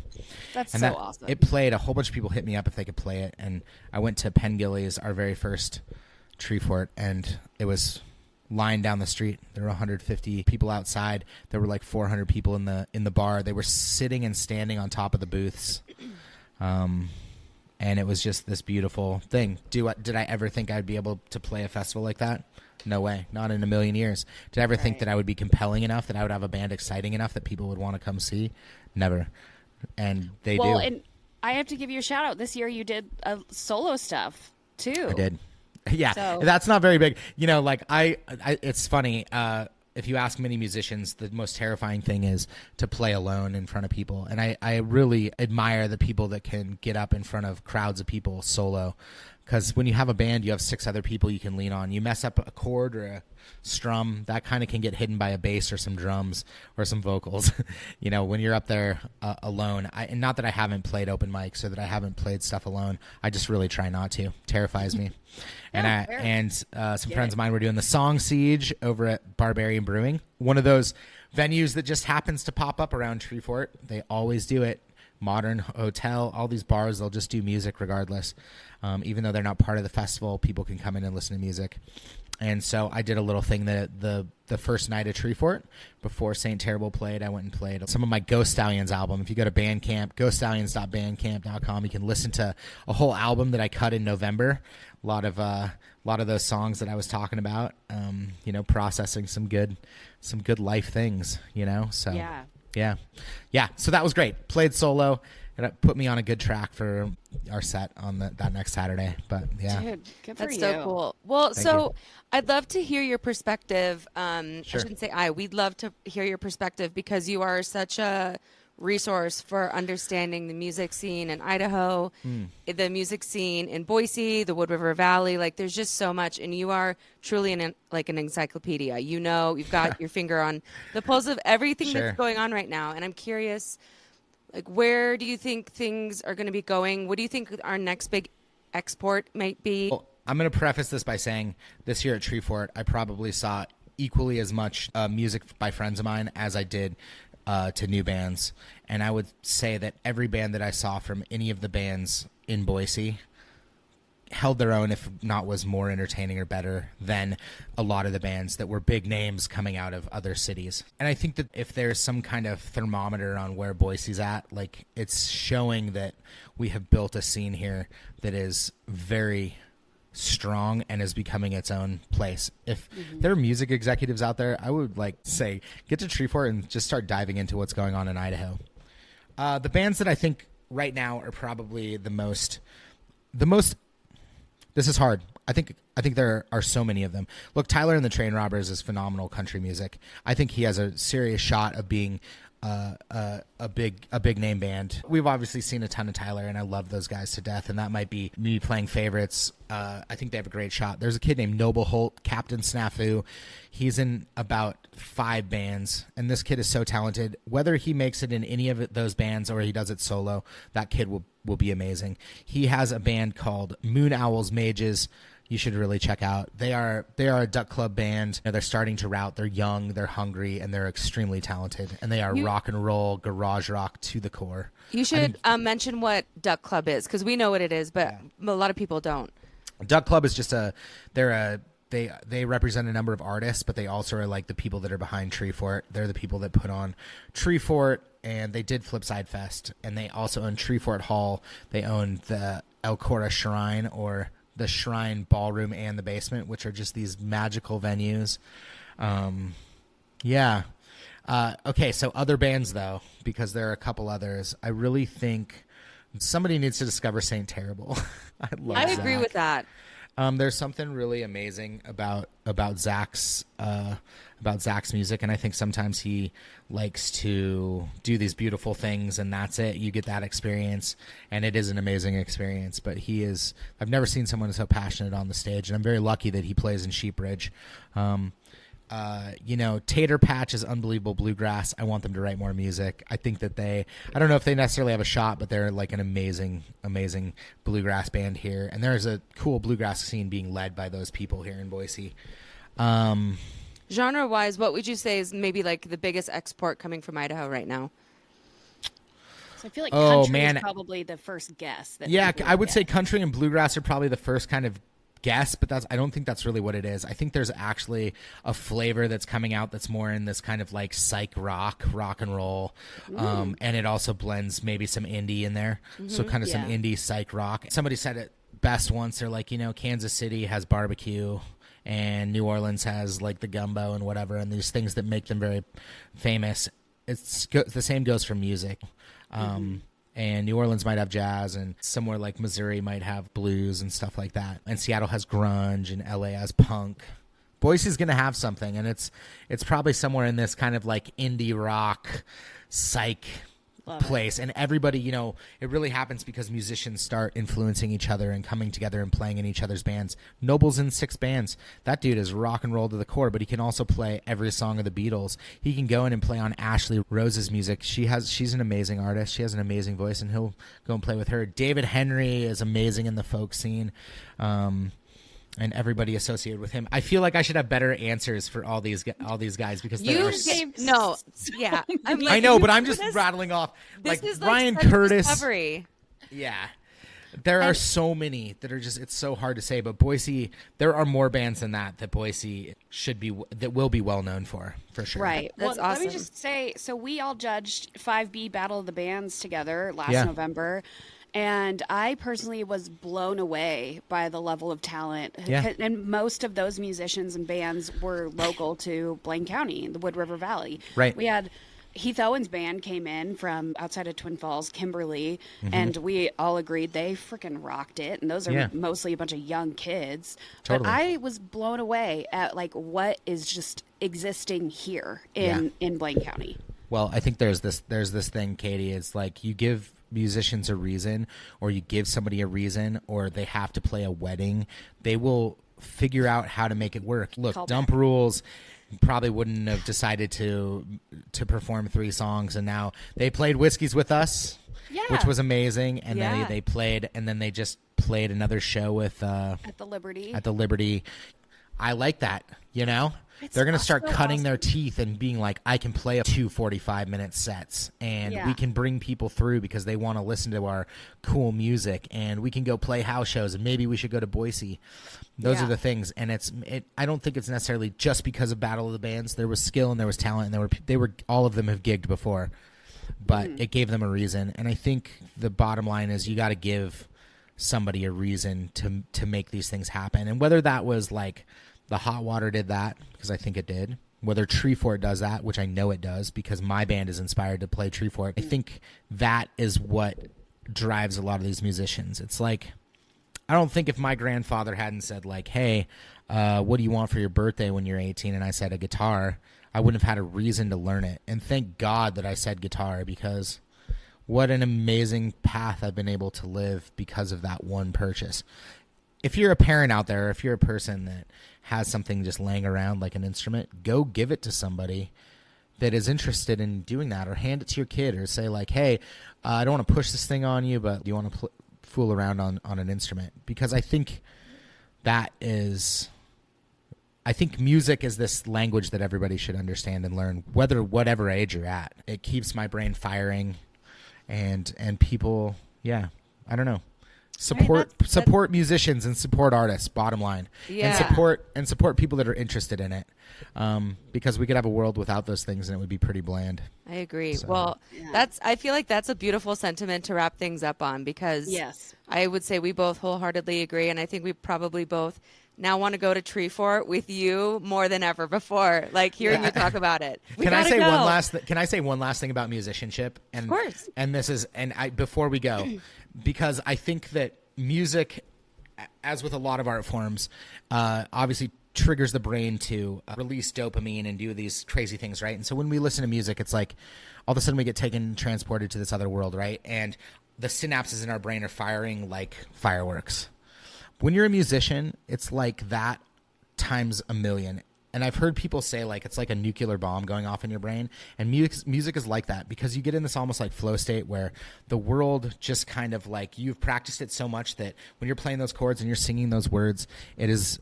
That's awesome. It played. A whole bunch of people hit me up if they could play it. And I went to Penn Gillies, our very first Treefort, and it was lined down the street. There were 150 people outside. There were like 400 people in the bar. They were sitting and standing on top of the booths. And it was just this beautiful thing. Did I ever think I'd be able to play a festival like that? No way. Not in a million years. Did I ever think that I would be compelling enough, that I would have a band exciting enough that people would want to come see? Never. And they do. Well, and I have to give you a shout out. This year you did solo stuff too. I did. Yeah. So. That's not very big. You know, like it's funny. If you ask many musicians, the most terrifying thing is to play alone in front of people. And I really admire the people that can get up in front of crowds of people solo. Because when you have a band, you have 6 other people you can lean on. You mess up a chord or a strum, that kind of can get hidden by a bass or some drums or some vocals. You know, when you're up there alone. And not that I haven't played open mics or that I haven't played stuff alone. I just really try not to. Terrifies me. And some friends of mine were doing the Song Siege over at Barbarian Brewing. One of those venues that just happens to pop up around Treefort. They always do it. Modern Hotel, all these bars, they'll just do music regardless. Even though they're not part of the festival, people can come in and listen to music. And so I did a little thing that the first night of Treefort, before Saint Terrible played, I went and played some of my Ghost Stallions album. If you go to Bandcamp, ghoststallions.bandcamp.com, you can listen to a whole album that I cut in November. A lot of those songs that I was talking about, you know, processing some good life things, you know. So yeah. So that was great. Played solo. It put me on a good track for our set on that next Saturday. But yeah, Dude, good for That's you. so cool. Well, Thank you. I'd love to hear your perspective. Sure. I shouldn't say we'd love to hear your perspective because you are such a resource for understanding the music scene in Idaho, the music scene in Boise, the Wood River Valley. Like, there's just so much, and you are truly an encyclopedia. You know, you've got your finger on the pulse of everything that's going on right now. And I'm curious, like, where do you think things are going to be going? What do you think our next big export might be? Well, I'm going to preface this by saying this year at Treefort, I probably saw equally as much music by friends of mine as I did to new bands. And I would say that every band that I saw from any of the bands in Boise held their own, if not was more entertaining or better than a lot of the bands that were big names coming out of other cities. And I think that if there's some kind of thermometer on where Boise's at, like, it's showing that we have built a scene here that is very strong and is becoming its own place. If there are music executives out there, I would say get to Treefort and just start diving into what's going on in Idaho. The bands that I think right now are probably the most this is hard. I think there are so many of them. Look, Tyler and the Train Robbers is phenomenal country music. I think he has a serious shot of being a big name band. We've obviously seen a ton of Tyler, and I love those guys to death, and that might be me playing favorites. I think they have a great shot. There's a kid named Noble Holt, Captain Snafu. He's in about 5 bands, and this kid is so talented. Whether he makes it in any of those bands or he does it solo, that kid will be amazing. He has a band called Moon Owls Mages. You should really check out. They are a Duck Club band. They're starting to route. They're young, they're hungry, and they're extremely talented. And they are rock and roll, garage rock to the core. You should mention what Duck Club is, because we know what it is, but a lot of people don't. Duck Club is just they represent a number of artists, but they also are like the people that are behind Treefort. They're the people that put on Treefort, and they did Flipside Fest, and they also own Treefort Hall. They own the El Cora Shrine, or the Shrine Ballroom, and the basement, which are just these magical venues. Okay, so other bands, though, because there are a couple others. I really think somebody needs to discover Saint Terrible. I agree with that. There's something really amazing about Zach's music, and I think sometimes he likes to do these beautiful things, and that's it. You get that experience, and it is an amazing experience. But I've never seen someone so passionate on the stage, and I'm very lucky that he plays in Sheepridge. Tater Patch is unbelievable bluegrass. I want them to write more music. I think that I don't know if they necessarily have a shot, but they're like an amazing, amazing bluegrass band here. And there's a cool bluegrass scene being led by those people here in Boise. Genre-wise, what would you say is maybe like the biggest export coming from Idaho right now? So I feel like country is probably the first guess. I would say country and bluegrass are probably the first kind of guess, but I don't think that's really what it is. I think there's actually a flavor that's coming out that's more in this kind of like psych rock and roll, and it also blends maybe some indie in there, so kind of some indie psych rock. Somebody said it best once. They're like, Kansas City has barbecue, and New Orleans has like the gumbo and whatever, and these things that make them very famous. The same goes for music. And New Orleans might have jazz, and somewhere like Missouri might have blues and stuff like that. And Seattle has grunge, and LA has punk. Boise's going to have something, and it's probably somewhere in this kind of like indie rock psych place. And everybody, it really happens because musicians start influencing each other and coming together and playing in each other's bands. Noble's in 6 bands. That dude is rock and roll to the core, but he can also play every song of the Beatles. He can go in and play on Ashley Rose's music. She's an amazing artist. She has an amazing voice, and he'll go and play with her. David Henry is amazing in the folk scene. And everybody associated with him. I feel like I should have better answers for all these guys because I know, but I'm just rattling off like Ryan Curtis. Discovery. Yeah, there are so many that are just. It's so hard to say, but Boise, there are more bands than that Boise will be well known for sure. Right. That's awesome. awesome. Let me just say, so we all judged 5B Battle of the Bands together last November. And I personally was blown away by the level of talent. Yeah. And most of those musicians and bands were local to Blaine County, the Wood River Valley. Right. We had Heath Owen's band came in from outside of Twin Falls, Kimberly, and we all agreed they freaking rocked it. And those are mostly a bunch of young kids. Totally. But I was blown away at like what is just existing here in Blaine County. Well, I think there's this thing, Katie. It's like you give musicians a reason, or you give somebody a reason, or they have to play a wedding, they will figure out how to make it work. Look, Dump Rules probably wouldn't have decided to perform 3 songs, and now they played Whiskey's with Us, which was amazing, and then they played, and then they just played another show with at the Liberty. I like that, They're going to start cutting their teeth and being like, I can play 2 45-minute sets, and we can bring people through because they want to listen to our cool music, and we can go play house shows, and maybe we should go to Boise. Those are the things, and I don't think it's necessarily just because of Battle of the Bands. There was skill and there was talent, and they were all of them have gigged before, but it gave them a reason. And I think the bottom line is you got to give somebody a reason to make these things happen, and whether that was like the Hot Water did that, because I think it did. Whether Treefort does that, which I know it does, because my band is inspired to play Treefort. I think that is what drives a lot of these musicians. It's like, I don't think if my grandfather hadn't said like, hey, what do you want for your birthday when you're 18? And I said a guitar, I wouldn't have had a reason to learn it. And thank God that I said guitar, because what an amazing path I've been able to live because of that one purchase. If you're a parent out there, if you're a person that has something just laying around like an instrument, go give it to somebody that is interested in doing that, or hand it to your kid, or say like, hey, I don't want to push this thing on you, but do you want to fool around on an instrument? Because I think music is this language that everybody should understand and learn, whatever age you're at. It keeps my brain firing, and people, I don't know. Support musicians and support artists, bottom line. Yeah. And support people that are interested in it. Because we could have a world without those things and it would be pretty bland. I agree. So. Well, I feel like that's a beautiful sentiment to wrap things up on, because Yes. I would say we both wholeheartedly agree, and I think we probably both now want to go to Treefort with you more than ever before, like hearing you talk about it. Can I say one last thing about musicianship? And, of course. And before we go, because I think that music, as with a lot of art forms, obviously triggers the brain to release dopamine and do these crazy things, right? And so when we listen to music, it's like all of a sudden we get transported to this other world, right? And the synapses in our brain are firing like fireworks. When you're a musician, it's like that times a million. And I've heard people say like it's like a nuclear bomb going off in your brain. And music is like that, because you get in this almost like flow state where the world just kind of like, you've practiced it so much that when you're playing those chords and you're singing those words, it is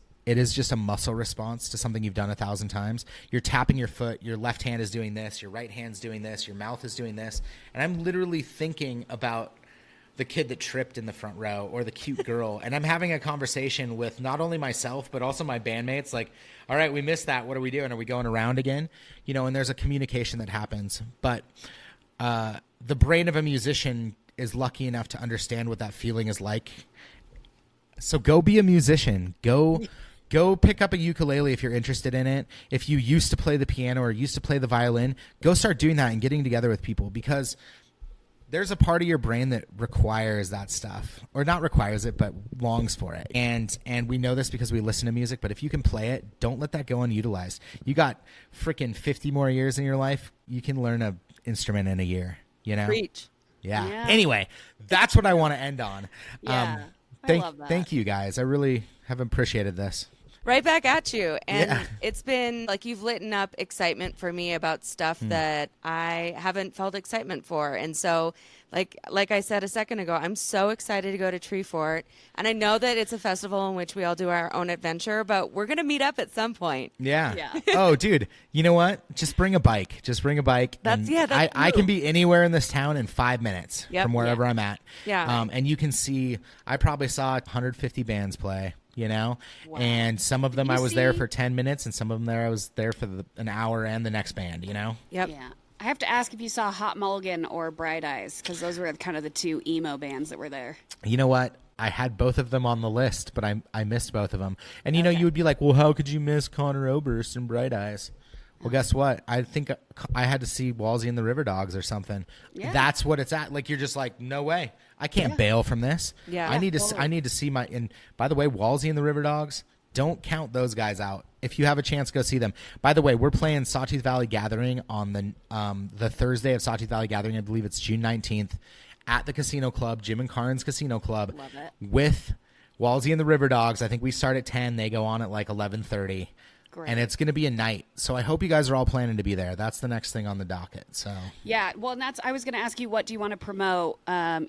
just a muscle response to something you've done 1,000 times. You're tapping your foot, your left hand is doing this, your right hand's doing this, your mouth is doing this. And I'm literally thinking about the kid that tripped in the front row or the cute girl. And I'm having a conversation with not only myself, but also my bandmates. Like, all right, we missed that. What are we doing? Are we going around again? And there's a communication that happens. But the brain of a musician is lucky enough to understand what that feeling is like. So go be a musician. Go pick up a ukulele if you're interested in it. If you used to play the piano or used to play the violin, go start doing that and getting together with people, because there's a part of your brain that requires that stuff, or not requires it, but longs for it. And we know this because we listen to music, but if you can play it, don't let that go unutilized. You got freaking 50 more years in your life. You can learn an instrument in a year, Preach. Yeah. Anyway, that's what I want to end on. Yeah. I love that. Thank you guys. I really have appreciated this. Right back at you. And it's been like you've lit up excitement for me about stuff that I haven't felt excitement for. And so like I said a second ago, I'm so excited to go to Treefort. And I know that it's a festival in which we all do our own adventure, but we're going to meet up at some point. Yeah. Oh, dude, you know what? Just bring a bike. I can be anywhere in this town in 5 minutes from wherever I'm at. Yeah. And you can see, I probably saw 150 bands play. Wow. And some of them I was there for 10 minutes, and some of them I was there for an hour and the next band, Yep. Yeah. I have to ask if you saw Hot Mulligan or Bright Eyes, because those were kind of the two emo bands that were there. You know what? I had both of them on the list, but I missed both of them. And, you would be like, well, how could you miss Connor Oberst and Bright Eyes? Well, guess what? I think I had to see Walsey and the River Dogs or something. Yeah. That's what it's at. Like, you're just like, no way. I can't bail from this. Yeah. I need to see my. And by the way, Walsey and the River Dogs, don't count those guys out. If you have a chance, go see them. By the way, we're playing Sawtooth Valley Gathering on the Thursday of Sawtooth Valley Gathering. I believe it's June 19th at the Casino Club, Jim and Karn's Casino Club. Love it. With Walsey and the River Dogs. I think we start at 10. They go on at like 11:30. Great. And it's going to be a night. So I hope you guys are all planning to be there. That's the next thing on the docket. So yeah, well, and I was going to ask you, what do you want to promote?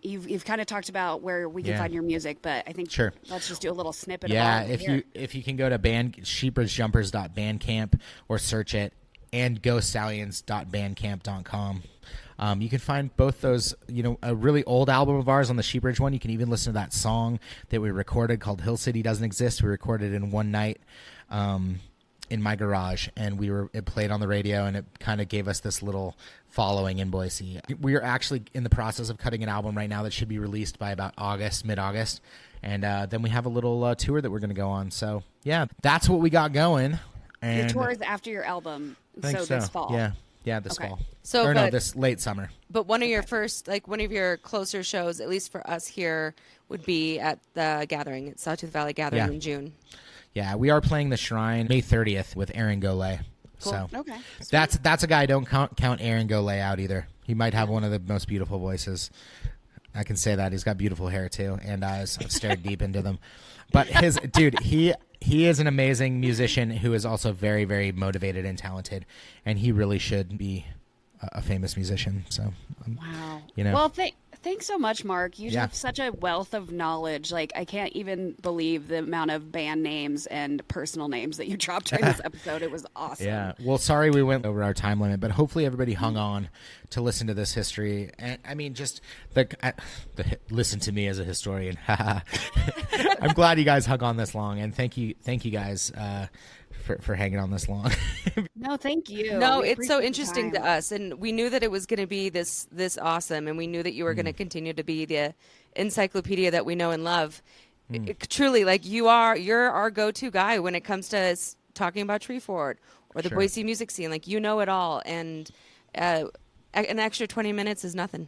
You've kind of talked about where we can find your music, but I think let's just do a little snippet. Yeah, of if you can go to sheepridgejumpers.bandcamp or search it, and ghoststallions.bandcamp.com. You can find both those, a really old album of ours on the Sheepridge one. You can even listen to that song that we recorded called Hill City Doesn't Exist. We recorded it in one night. In my garage, and it played on the radio, and it kind of gave us this little following in Boise. We are actually in the process of cutting an album right now that should be released by about mid-August, and then we have a little tour that we're going to go on. So yeah, that's what we got going. And your tour is after your album, so this fall. Yeah, this fall. So, this late summer. But one of your one of your closer shows, at least for us here, would be at the Gathering, at Sawtooth Valley Gathering in June. Yeah, we are playing the Shrine May 30th with Aaron Golay. Cool. So okay. That's a guy. Don't count Aaron Golay out either. He might have one of the most beautiful voices. I can say that. He's got beautiful hair too, and eyes. I've stared deep into them. But he is an amazing musician who is also very, very motivated and talented, and he really should be a famous musician. So wow. You know. Well, Thanks so much, Mark. You have such a wealth of knowledge. Like, I can't even believe the amount of band names and personal names that you dropped during this episode. It was awesome. Yeah. Well, sorry we went over our time limit, but hopefully everybody hung on to listen to this history. And I mean, just listen to me as a historian. I'm glad you guys hung on this long, and thank you guys for hanging on this long. No, thank you. No, We it's so appreciate interesting the to time. us, and we knew that it was going to be this awesome, and we knew that you were going to continue to be the encyclopedia that we know and love. Truly, like you're our go-to guy when it comes to talking about Treefort or the Boise music scene. Like, you know it all, and an extra 20 minutes is nothing.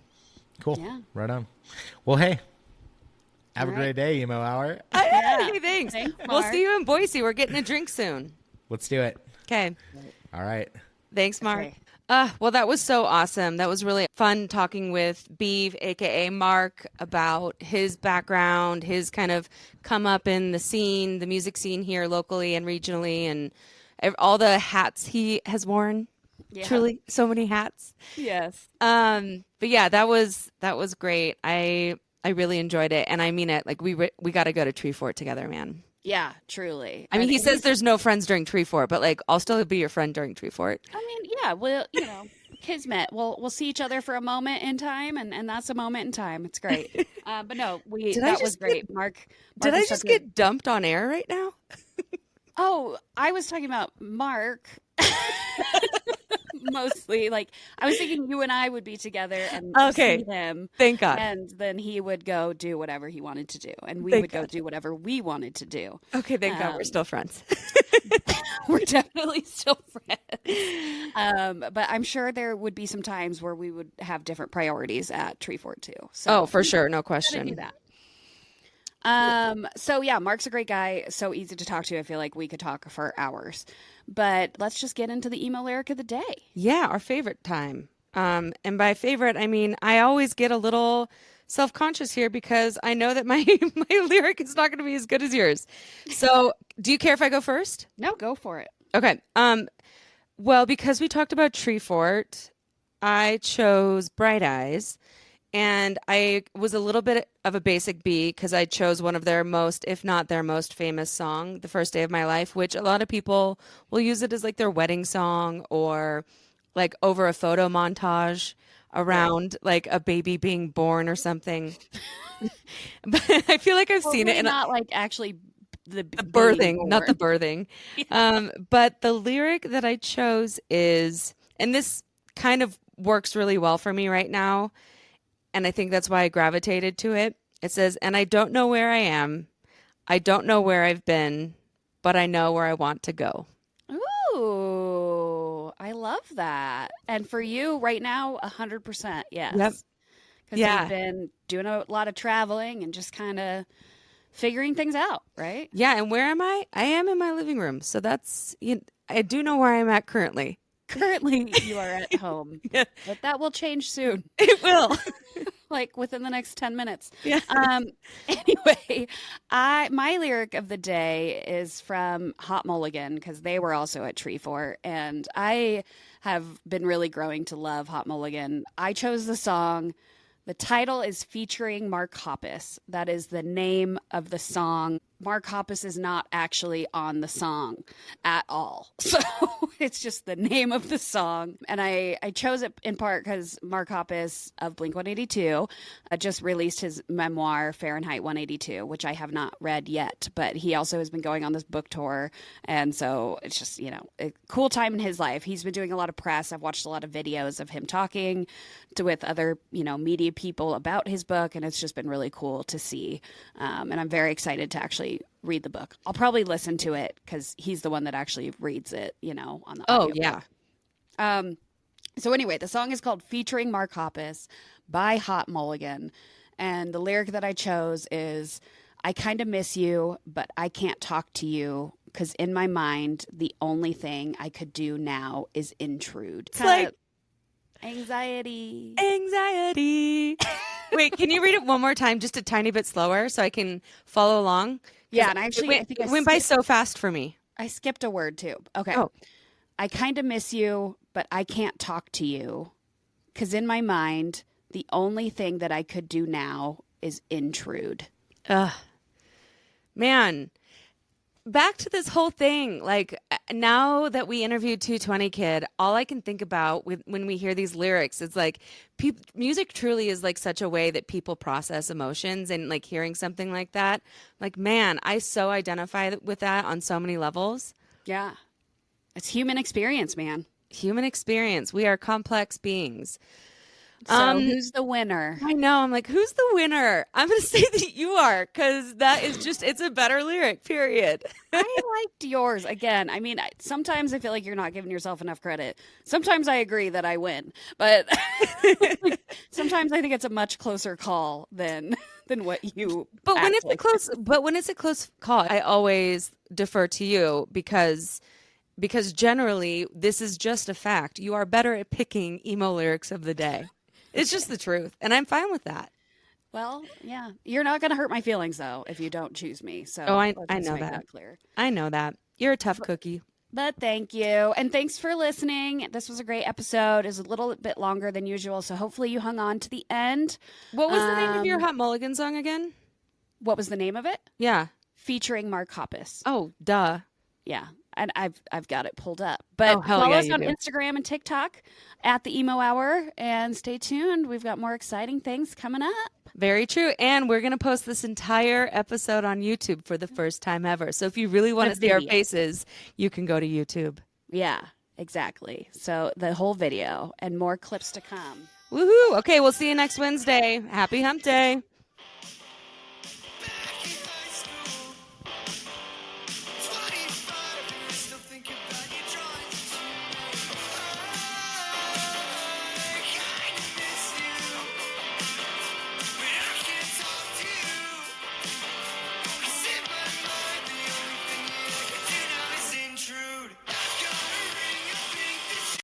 Cool. Yeah. Right on. Well, hey, have a great day, Emo Hour. Hey, thanks. Thanks, We'll Mark. see you in Boise. We're getting a drink soon. Let's do it. Okay. All right. Thanks, Mark. Okay. Well, that was so awesome. That was really fun talking with Beeve, a.k.a. Mark, about his background, his kind of come up in the scene, the music scene here locally and regionally, and all the hats he has worn. Yeah. Truly, so many hats. Yes. But yeah, that was great. I really enjoyed it, and I mean it. Like, we got to go to Treefort together, man. Yeah, truly. I mean, he says there's no friends during Treefort, but like, I'll still be your friend during Treefort. I mean, yeah, well, kismet. We'll see each other for a moment in time, and that's a moment in time. It's great. But no, that was great. Mark Did I was just such a- get dumped on air right now? Oh, I was talking about Mark. Mostly, like, I was thinking you and I would be together and Okay. see him, Thank God. and then he would go do whatever he wanted to do, and we Thank would go God. do whatever we wanted to do. Okay, thank God we're still friends. We're definitely still friends. But I'm sure there would be some times where we would have different priorities at Treefort too. So Oh, for sure, no gotta do question. that. So yeah, Mark's a great guy. So easy to talk to. I feel like we could talk for hours. But let's just get into the emo lyric of the day. Yeah, our favorite time. And by favorite, I mean I always get a little self-conscious here because I know that my my lyric is not going to be as good as yours. So, do you care if I go first? No, go for it. Okay. Well, because we talked about Treefort, I chose Bright Eyes, and I was a little bit of a basic B because I chose one of their most, if not their most famous song, The First Day of My Life, which a lot of people will use it as like their wedding song or like over a photo montage around like a baby being born or something. But I feel like I've seen it in not like actually the birthing, not the birthing. But the lyric that I chose is, and this kind of works really well for me right now, and I think that's why I gravitated to it. It says, "And I don't know where I am. I don't know where I've been, but I know where I want to go." Ooh, I love that. And for you right now, 100%, yes. Yep. Because Yeah. you've been doing a lot of traveling and just kind of figuring things out, right? Yeah, and where am I? I am in my living room, so that's I do know where I'm at currently. Currently, you are at home, Yeah. but that will change soon, It will. like within the next 10 minutes. Yeah. Anyway, my lyric of the day is from Hot Mulligan because they were also at Treefort, and I have been really growing to love Hot Mulligan. I chose the song. The title is featuring Mark Hoppus. That is the name of the song. Mark Hoppus is not actually on the song at all. So it's just the name of the song. And I chose it in part because Mark Hoppus of Blink-182 just released his memoir, Fahrenheit 182, which I have not read yet. But he also has been going on this book tour. And so it's just, a cool time in his life. He's been doing a lot of press. I've watched a lot of videos of him talking with other, media people about his book. And it's just been really cool to see. And I'm very excited to actually read the book. I'll probably listen to it because he's the one that actually reads it, on the Oh, audiobook. yeah. So anyway, the song is called Featuring Mark Hoppus by Hot Mulligan. And the lyric that I chose is, I kind of miss you, but I can't talk to you because in my mind, the only thing I could do now is intrude. It's like anxiety. Wait, can you read it one more time, just a tiny bit slower, so I can follow along? Yeah, and actually, I think it went by so fast for me. I skipped a word too. Okay. Oh. I kind of miss you, but I can't talk to you because in my mind, The only thing that I could do now is intrude. Man, back to this whole thing. Like, now that we interviewed 220 Kid, all I can think about when we hear these lyrics is like, music truly is like such a way that people process emotions, and like hearing something like that, like, man, I so identify with that on so many levels. Yeah. It's human experience, man. Human experience. We are complex beings. So who's the winner? I know. I'm like, who's the winner? I'm going to say that you are, because that is just, it's a better lyric, period. I liked yours. Again, I mean, sometimes I feel like you're not giving yourself enough credit. Sometimes I agree that I win, but sometimes I think it's a much closer call than what you. But when it's a close call, I always defer to you because generally this is just a fact. You are better at picking emo lyrics of the day. It's just the truth, and I'm fine with that. Well, yeah, you're not going to hurt my feelings though if you don't choose me. So I let's know make that. Clear. I know that. You're a tough cookie. But thank you, and thanks for listening. This was a great episode. It was a little bit longer than usual, so hopefully you hung on to the end. What was the name of your Hot Mulligan song again? What was the name of it? Yeah, featuring Mark Hoppus. Oh, duh. Yeah. And I've got it pulled up. But follow us on Instagram and TikTok at the Emo Hour, and stay tuned. We've got more exciting things coming up. Very true. And we're going to post this entire episode on YouTube for the first time ever. So if you really want to see our faces, you can go to YouTube. Yeah, exactly. So the whole video and more clips to come. Woohoo. Okay, we'll see you next Wednesday. Happy Hump Day.